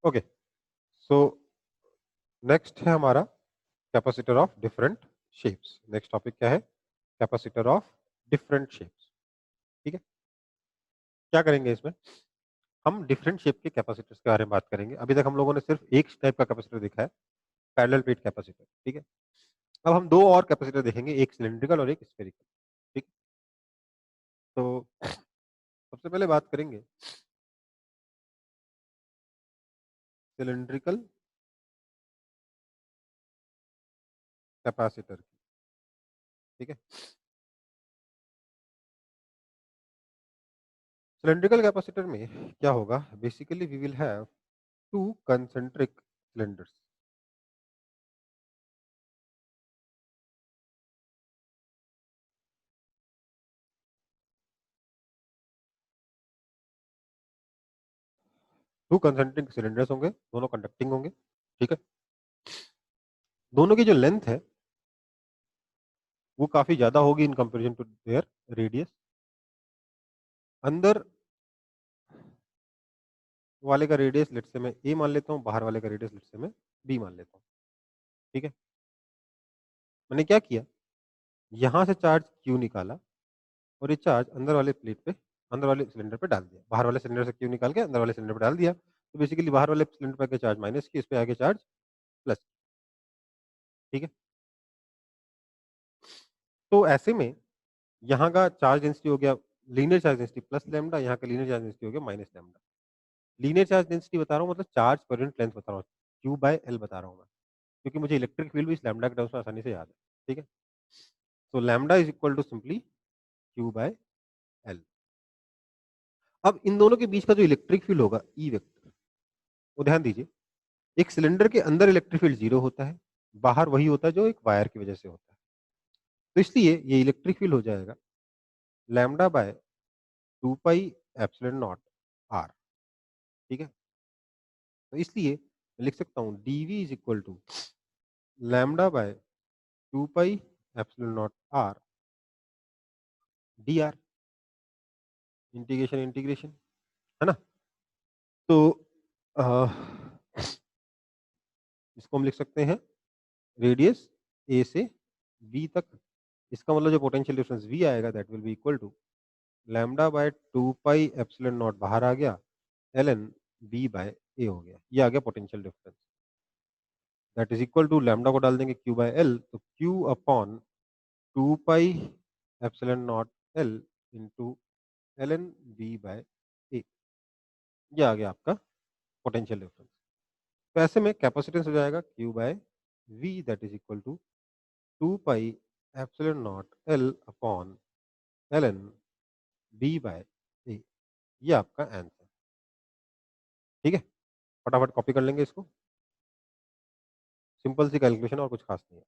ओके, सो नेक्स्ट है हमारा capacitor of different shapes. Next topic क्या है? Capacitor of different shapes. ठीक है, क्या करेंगे इसमें? हम डिफरेंट शेप के कैपेसिटर्स के बारे में बात करेंगे। अभी तक हम लोगों ने सिर्फ एक टाइप का कैपेसिटर देखा है, पैरेलल प्लेट कैपेसिटर। ठीक है, अब हम दो और कैपेसिटर देखेंगे, एक सिलिंड्रिकल और एक स्फेरिकल। ठीक, तो सबसे पहले बात करेंगे सिलिंड्रिकल कैपेसिटर की। ठीक है, सिलिंड्रिकल कैपेसिटर में क्या होगा? Basically we will have two concentric cylinders. Two concentric cylinders होंगे, दोनों कंडक्टिंग होंगे। ठीक है, दोनों की जो लेंथ है वो काफी ज्यादा होगी in comparison to their radius. अंदर वाले का रेडियस लेट से मैं ए मान लेता हूँ, बाहर वाले का रेडियस लेट से मैं बी मान लेता हूँ। ठीक है, मैंने क्या किया, यहाँ से चार्ज क्यू निकाला और ये चार्ज अंदर वाले प्लेट पे, अंदर वाले सिलेंडर पे डाल दिया। बाहर वाले सिलेंडर से क्यू निकाल के अंदर वाले सिलेंडर पे डाल दिया, तो बेसिकली बाहर वाले सिलेंडर पे आके चार्ज माइनस की, इस पे आगे चार्ज प्लस। ठीक है, तो ऐसे में यहाँ का चार्ज डेंसिटी हो गया linear charge density plus lambda, यहाँ का लीनियर चार्ज डेंसिटी हो गया minus lambda. Linear charge density बता रहा हूँ मतलब चार्ज पर यूनिट लेंथ बता रहा हूँ, क्यू बाय एल बता रहा हूँ मैं, क्योंकि मुझे इलेक्ट्रिक फील्ड भी इस लैम्डा के टर्म्स में आसानी से याद है। ठीक है, तो lambda is equal to simply Q by L. अब इन दोनों के बीच का जो इलेक्ट्रिक फील्ड होगा ई वेक्टर, वो ध्यान दीजिए, एक सिलेंडर के अंदर इलेक्ट्रिक फील्ड जीरो होता है, बाहर वही होता है जो एक वायर की वजह से होता है। तो इसलिए ये इलेक्ट्रिक फील्ड हो जाएगा lambda by 2 pi epsilon not R. ठीक है, तो इसलिए मैं लिख सकता हूँ dv is equal to lambda by 2 pi epsilon not R D R. Integration integration, है ना? तो अ, इसको हम लिख सकते हैं रेडियस ए से बी तक। इसका मतलब जो पोटेंशियल डिफरेंस v आएगा that will be equal to lambda by 2 pi epsilon not बाहर आ गया, L N B by A हो गया। ये आ गया potential difference, that is equal to lambda को डाल देंगे क्यू बाय एल, तो Q upon 2 pi epsilon not L into L N B by A. ये आ गया आपका पोटेंशियल डिफरेंस। तो ऐसे में कैपेसिटेंस हो जाएगा Q by V that is equal to 2 pi epsilon not L upon L N B by A. ये आपका आंसर। ठीक है, फटाफट कॉपी कर लेंगे इसको। सिंपल सी कैलकुलेशन और कुछ खास नहीं है।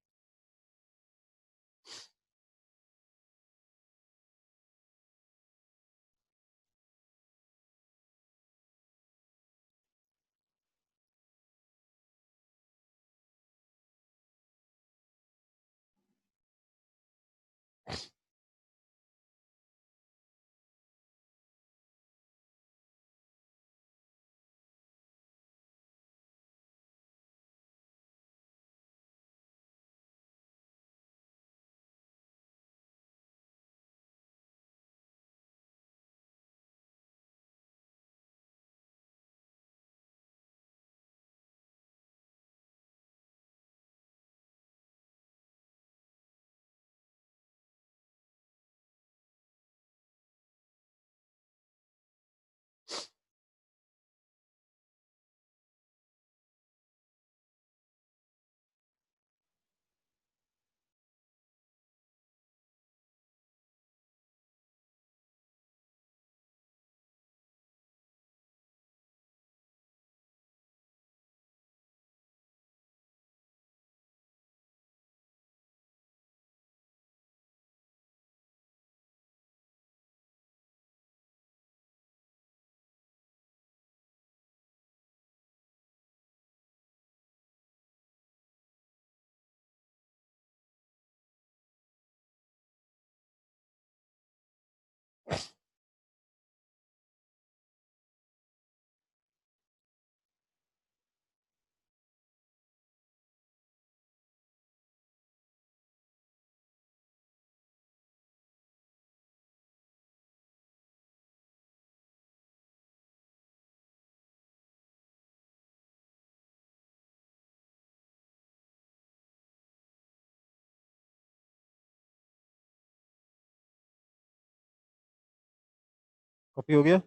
कॉपी हो गया?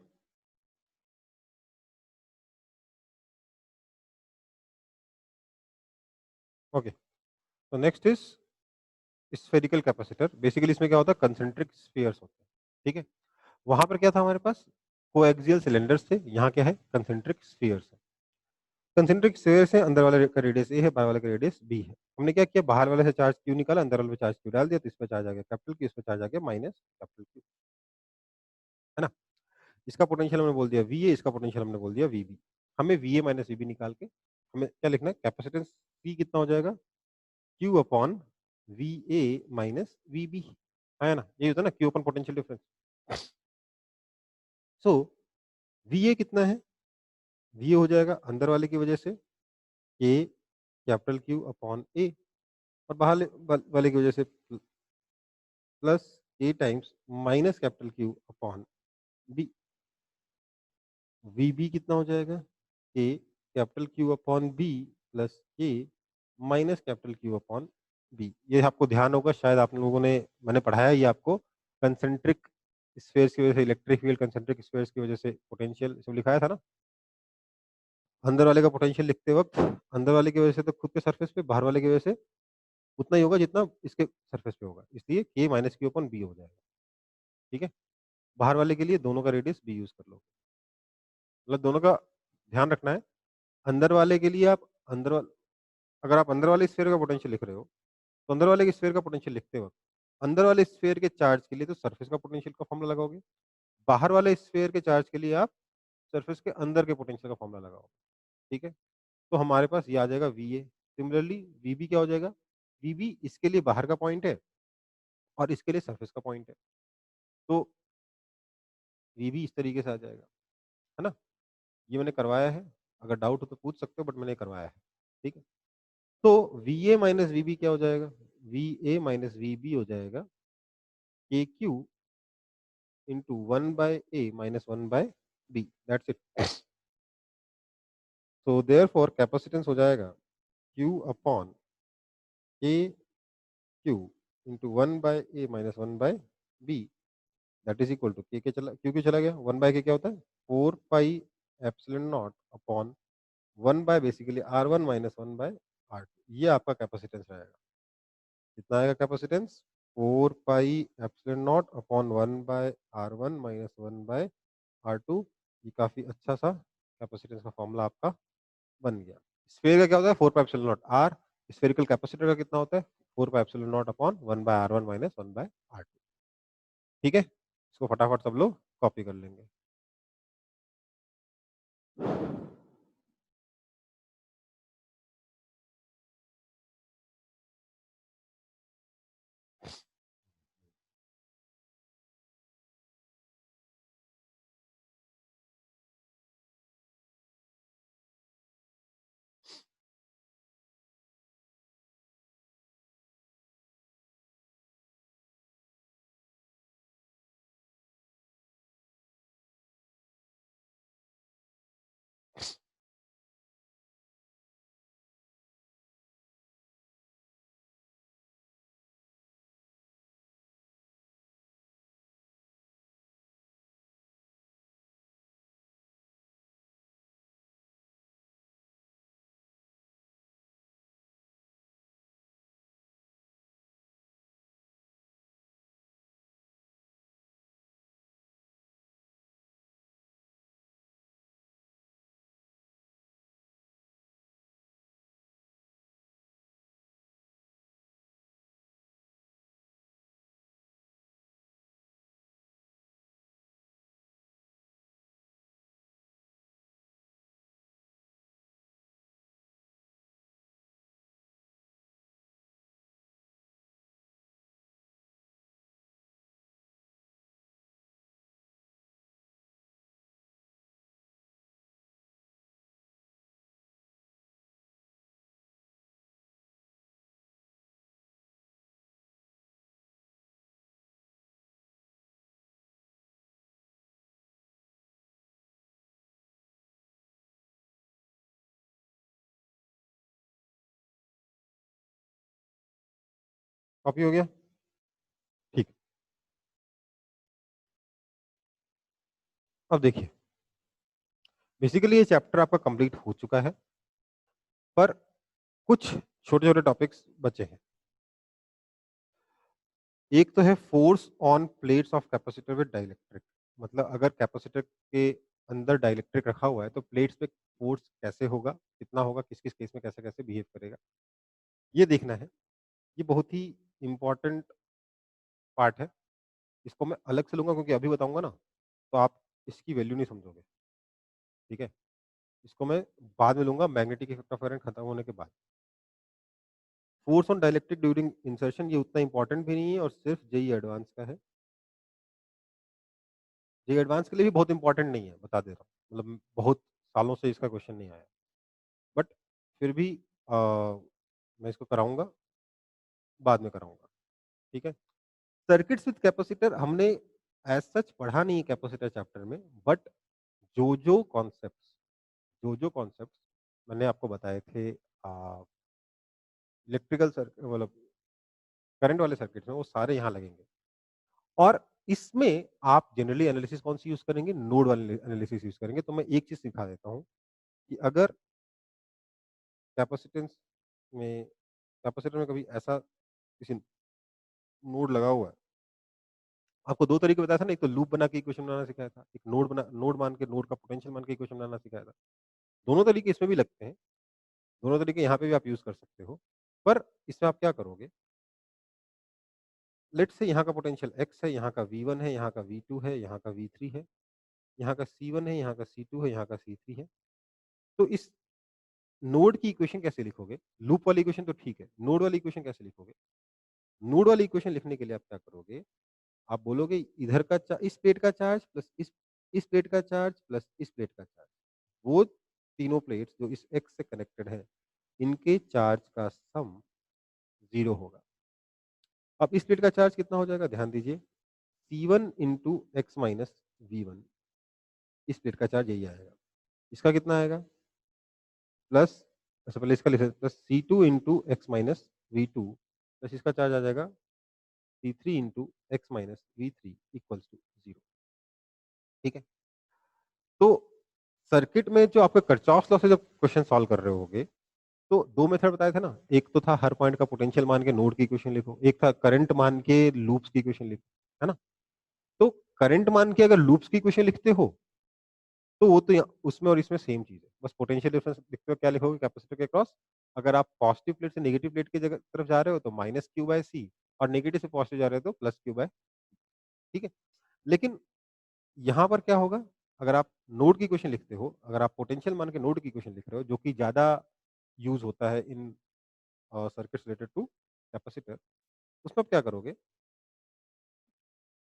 ओके, तो next is spherical capacitor. Basically इसमें क्या होता है, कंसेंट्रिक स्फीयर्स होते हैं, ठीक है। वहां पर क्या था हमारे पास, कोएक्सियल सिलेंडर्स थे, यहाँ क्या है, कंसेंट्रिक स्फीयर्स है। कंसेंट्रिक स्फीयर से अंदर वाले का रेडियस ए है, बाहर वाले का रेडियस बी है। हमने क्या किया, बाहर वाले से चार्ज क्यू निकाला, अंदर वाले पे चार्ज क्यू डाल दिया, तो इसमें चार्ज आ गया कैपिटल क्यू, इसमें चार्ज आ गया माइनस कैपिटल क्यू, है ना। इसका पोटेंशियल हमने बोल दिया वी ए, इसका पोटेंशियल हमने बोल दिया वी बी। हमें V A minus V B निकाल के हमें क्या लिखना है, कैपेसिटेंस सी कितना हो जाएगा, Q upon V A minus V B, है ना, ये होता है ना Q upon potential difference. So V A कितना है, वी ए हो जाएगा अंदर वाले की वजह से के कैपिटल क्यू अपॉन ए, और बाहर वाले की वजह से plus A times minus capital Q upon B. V B कितना हो जाएगा, K capital Q upon B plus K minus capital Q upon B. ये आपको ध्यान होगा, शायद आप लोगों ने, मैंने पढ़ाया ये आपको, कंसेंट्रिक स्फेयर्स की वजह से इलेक्ट्रिक फील्ड, कंसेंट्रिक स्फेयर्स की वजह से पोटेंशियल, सब लिखाया था ना। अंदर वाले का पोटेंशियल लिखते वक्त अंदर वाले की वजह से तो खुद के सरफेस पे, बाहर वाले की वजह से उतना ही होगा जितना इसके सरफेस पे होगा, इसलिए के माइनस क्यू अपॉन बी हो जाएगा, ठीक है। बाहर वाले के लिए दोनों का रेडियस बी यूज कर लो, मतलब दोनों का ध्यान रखना है। अंदर वाले के लिए आप अंदर वाले, अगर आप अंदर वाले स्फीयर का पोटेंशियल लिख रहे हो, तो अंदर वाले स्फीयर का पोटेंशियल लिखते वक्त अंदर वाले स्फीयर के चार्ज के लिए तो सरफेस का पोटेंशियल का फॉर्मूला लगाओगे, बाहर वाले स्फीयर के चार्ज के लिए आप सरफेस के अंदर के पोटेंशियल का फॉर्मूला लगाओगे, ठीक है। तो हमारे पास ये आ जाएगा V A. Similarly V B क्या हो जाएगा, वी बी इसके लिए बाहर का पॉइंट है और इसके लिए सरफेस का पॉइंट है, तो वी बी इस तरीके से आ जाएगा, है ना। ये मैंने करवाया है, अगर डाउट हो तो पूछ सकते हो, बट मैंने करवाया है, ठीक है। तो V A minus V B क्या हो जाएगा, V A minus V B हो जाएगा K Q into one by A minus one by B, that's it. So therefore capacitance हो जाएगा Q upon K Q into one by A minus one by B, that is equal to K चला, Q Q चला गया, one by के क्या होता है, four pi epsilon not upon one by basically R one minus one by R two. ये आपका capacitance रहेगा। कितना आएगा capacitance, four pi epsilon not upon one by R one minus one by R two. ये काफी अच्छा सा capacitance का फॉर्मूला आपका बन गया। स्फीयर का क्या होता है, four pi epsilon not R. Spherical capacitor का कितना होता है, four pi epsilon not upon one by R one minus one by R two, ठीक है। इसको फटाफट सब लोग कॉपी कर लेंगे। कॉपी हो गया, ठीक। अब देखिए, बेसिकली ये चैप्टर आपका कंप्लीट हो चुका है, पर कुछ छोटे-छोटे टॉपिक्स बचे हैं। एक तो है force on plates of capacitor with dielectric, मतलब अगर कैपेसिटर के अंदर डाइलेक्ट्रिक रखा हुआ है तो प्लेट्स पे फोर्स कैसे होगा, कितना होगा, किस-किस केस में कैसे-कैसे बिहेव करेगा, ये देखना है। ये बहुत ही इम्पोर्टेंट पार्ट है। इसको मैं अलग से लूँगा क्योंकि अभी बताऊँगा ना, तो आप इसकी वैल्यू नहीं समझोगे, ठीक है? इसको मैं बाद में लूँगा मैग्नेटिक इफेक्ट ऑफ करंट खत्म होने के बाद। Force on dielectric during insertion ये उतना इम्पोर्टेंट भी नहीं है और सिर्फ जेईई एडवांस का है। जेईई एडवांस के लिए भी बहुत इम्पोर्टेंट नहीं है, बता दे रहा हूँ। मतलब बहुत सालों से इसका क्वेश्चन नहीं आया। बट फिर भी मैं इसको कराऊँगा, बाद में कराऊँगा, ठीक है? सर्किट्स विद कैपेसिटर हमने एज़ सच पढ़ा नहीं है कैपेसिटर चैप्टर में, बट जो-जो कॉन्सेप्ट्स जो-जो कॉन्सेप्ट्स मैंने आपको बताए थे इलेक्ट्रिकल मतलब करंट वाले सर्किट्स में, वो सारे यहाँ लगेंगे। और इसमें आप जनरली एनालिसिस कौन-सी यूज़ करेंगे? नोड वाले एनालिसिस यूज़ करेंगे। तो मैं एक चीज़ सिखा देता हूँ कि अगर कैपेसिटेंस में कैपेसिटर में कभी ऐसा किसी नोड लगा हुआ है, आपको 2 तरीके बताया था ना, एक तो लूप बना के इक्वेशन बनाना सिखाया था, एक नोड मान के नोड का पोटेंशियल मान के इक्वेशन बनाना सिखाया था। दोनों तरीके इसमें भी लगते हैं, दोनों तरीके यहाँ पे भी आप यूज़ कर सकते हो। पर इसमें आप क्या करोगे, लेट्स से यहाँ का पोटेंशियल x है, यहाँ का V1 है, यहाँ का V2 है, यहाँ का V3 है, यहाँ का C1 है, यहाँ का C2 है, यहाँ का C3 है। तो इस नोड की इक्वेशन कैसे लिखोगे? लूप वाली इक्वेशन तो ठीक है, नोड वाली इक्वेशन कैसे लिखोगे? नोड वाली इक्वेशन लिखने के लिए आप क्या करोगे? आप बोलोगे इधर का इस प्लेट का चार्ज प्लस इस प्लेट का चार्ज प्लस इस प्लेट का चार्ज, वो तीनों प्लेट्स जो इस x से कनेक्टेड है, इनके चार्ज का सम 0 होगा। अब इस प्लेट का चार्ज कितना हो जाएगा? ध्यान दीजिए, C1 into X minus V1, इस प्लेट का चार्ज यही आएगा। इसका कितना आएगा? प्लस, अच्छा पहले इसका लिख लेते हैं, plus C2 into X minus V2 plus इसका चार्ज आ जाएगा C3 into X minus V3 equals to 0, ठीक है? तो सर्किट में जो आपके किरचॉफ लॉ से जब क्वेश्चन सॉल्व कर रहे होगे, तो 2 मेथड बताए थे ना, एक तो था हर पॉइंट का पोटेंशियल मान के नोड की इक्वेशन लिखो, एक था करंट मान के लूप्स की इक्वेशन लिखो, है ना? तो करंट मान के अगर लूप्स की इक्वेशन लिखते हो, तो वो तो उसमें और इसमें सेम चीज़ है। बस पोटेंशियल डिफरेंस लिखते हो, क्या लिखोगे कैपेसिटर के अक्रॉस? अगर आप पॉजिटिव प्लेट से नेगेटिव प्लेट की जगह तरफ जा रहे हो तो माइनस क्यू बाय सी, और नेगेटिव से पॉजिटिव जा रहे हो तो प्लस क्यू बाय, ठीक है? लेकिन यहाँ पर क्या होगा? अगर आप नोड की इक्वेशन लिखते हो, अगर आप पोटेंशियल मान के नोड की इक्वेशन लिख रहे हो, जो कि ज़्यादा यूज़ होता है इन सर्किट्स रिलेटेड टू कैपेसिटर, उसमें आप क्या करोगे?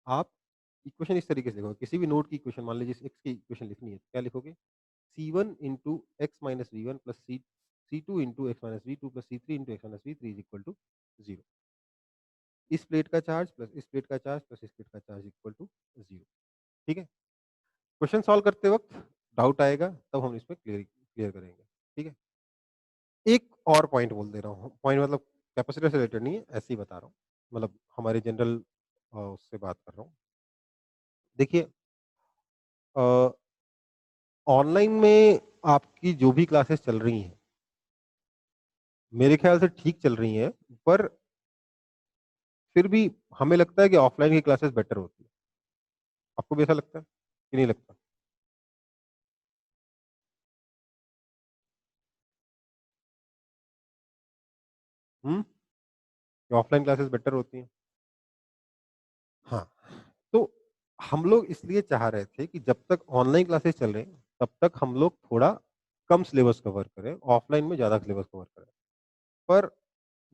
आप इक्वेशन इस तरीके से लिखोगे, किसी भी नोड की इक्वेशन मान लीजिए एक्स की इक्वेशन लिखनी है, तो क्या लिखोगे? C1 into X minus V one plus C2 into X minus V two plus C3 into X minus V three is equal to 0। इस प्लेट का चार्ज प्लस इस प्लेट का चार्ज प्लस इस प्लेट का चार्ज इक्वल टू 0, ठीक है? Question solve करते वक्त डाउट आएगा, तब हम इसमें क्लियर क्लियर करेंगे, ठीक है? एक और पॉइंट बोल दे रहा हूँ, पॉइंट मतलब कैपेसिटर से रिलेटेड नहीं है, ऐसे ही बता रहा हूँ, मतलब हमारे जनरल उससे बात कर रहा हूँ। देखिए, ऑनलाइन में आपकी जो भी क्लासेस चल रही हैं, मेरे ख्याल से ठीक चल रही हैं, पर फिर भी हमें लगता है कि ऑफलाइन की क्लासेस बेटर होती है। आपको भी ऐसा लगता है कि नहीं लगता? हुँ? कि ऑफलाइन क्लासेस बेटर होती हैं? हाँ, तो हम लोग इसलिए चाह रहे थे कि जब तक ऑनलाइन क्लासेस चल रहे हैं, तब तक हम लोग थोड़ा कम सिलेबस कवर करें, ऑफलाइन में ज़्यादा सिलेबस कवर करें। पर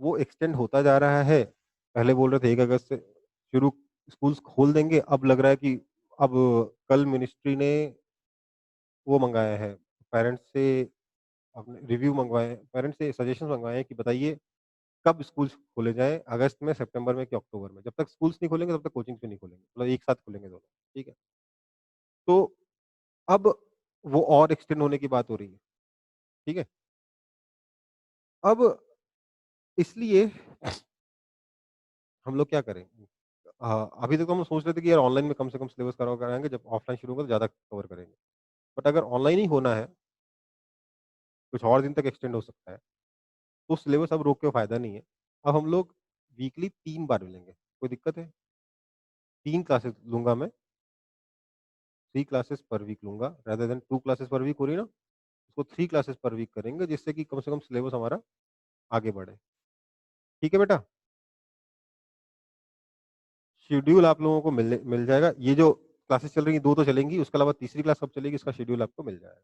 वो एक्सटेंड होता जा रहा है। पहले बोल रहे थे 1 अगस्त से शुरू स्कूल्स खोल देंगे, अब लग रहा है कि अब कल मिनिस्ट्री ने वो मँगाया है, पेरेंट्स से अपने रिव्यू मँगवाए हैं, पेरेंट्स से सजेशंस मँगवाए हैं कि बताइए कब स्कूल्स खोले जाएँ, अगस्त में, सितंबर में कि अक्टूबर में? जब तक स्कूल्स नहीं खोलेंगे तब तक कोचिंग्स भी नहीं खोलेंगे, मतलब एक साथ खोलेंगे दोनों, ठीक है? तो अब वो और एक्सटेंड होने की बात हो रही है, ठीक है? अब इसलिए हम लोग क्या करें, अभी तक तो हम सोच रहे थे कि यार ऑनलाइन में कम से कम सिलेबस कवर कराएँगे, जब ऑफलाइन शुरू होगा तो ज़्यादा कवर करेंगे। बट अगर ऑनलाइन ही होना है, कुछ और दिन तक एक्सटेंड हो सकता है, तो सिलेबस अब रोक के फ़ायदा नहीं है। अब हम लोग वीकली 3 बार मिलेंगे, कोई दिक्कत है? 3 क्लासेस लूँगा मैं, 3 क्लासेस पर वीक लूँगा rather than 2 classes per week हो रही है ना, उसको 3 क्लासेस पर वीक करेंगे जिससे कि कम से कम सिलेबस हमारा आगे बढ़े। ठीक है बेटा? शेड्यूल आप लोगों को मिल जाएगा। ये जो क्लासेस चल रही हैं 2 तो चलेंगी, उसके अलावा तीसरी क्लास कब चलेगी इसका शेड्यूल आपको मिल जाएगा।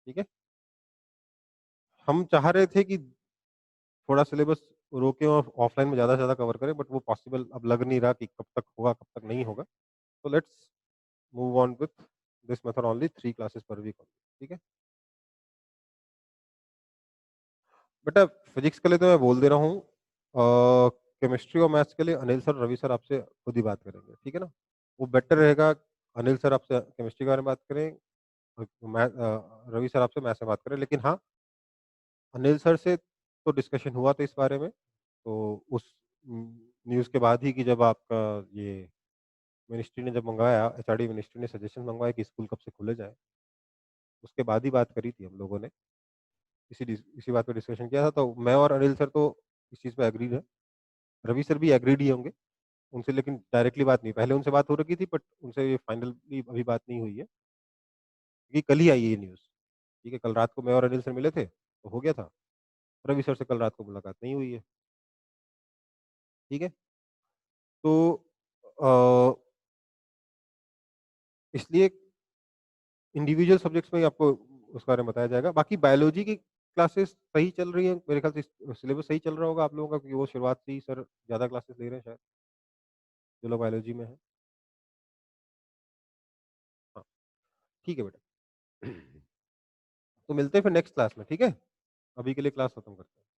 ठीक है? हम चाह रहे थे कि थोड़ा सिलेबस रोकें और ऑफलाइन में ज़्यादा से ज़्यादा कवर करें बट वो पॉसिबल अब लग नहीं रहा कि कब तक होगा, कब तक नहीं होगा। तो let's move on with this method only 3 classes per week only. ठीक है? बेटा फिजिक्स के लिए तो मैं बोल दे रहा हूँ केमिस्ट्री और मैथ्स के लिए अनिल सर, रवि सर आपसे खुद ही बात करेंगे। ठीक है ना? वो बेटर रहेगा अनिल सर आपसे केमिस्ट्री के बारे में बात करें, रवि सर आपसे मैथ्स में बात करें। लेकिन हाँ, अनिल सर से तो डिस्कशन हुआ था इस बारे में, तो उस न्यूज़ के बाद ही कि जब आपका ये मिनिस्ट्री ने जब मँगवाया, एचआरडी मिनिस्ट्री ने सजेशन मँगवाया कि स्कूल कब से खोले जाएँ, उसके बाद ही बात करी थी हम लोगों ने। इसी बात पे डिस्कशन किया था, तो मैं और अनिल सर तो इस चीज़ पे एग्रीड हैं। रवि सर भी एग्रीड ही होंगे। उनसे लेकिन डायरेक्टली बात नहीं, पहले उनसे बात हो रखी थी बट उनसे ये फाइनली अभी बात नहीं हुई है, क्योंकि कल ही आई है ये न्यूज़। ठीक है, कल रात को मैं और अनिल सर मिले थे, तो हो गया था। रवि सर से कल रात को मुलाकात नहीं हुई है। ठीक है? तो अ, इसलिए इंडिविजुअल सब्जेक्ट्स में ही आपको उस बारे में बताया जाएगा। बाकी बायोलॉजी की क्लासेस सही चल रही है, मेरे ख्याल से सिलेबस सही चल रहा होगा आप लोगों का, क्योंकि वो शुरुआत से ही सर ज़्यादा क्लासेस ले रहे हैं शायद, जो लोग बायोलॉजी में हैं। हाँ, ठीक है बेटा। तो मिलते हैं फिर नेक्स्ट क्लास में, ठीक है? अभी के लिए क्लास खत्म करते हैं।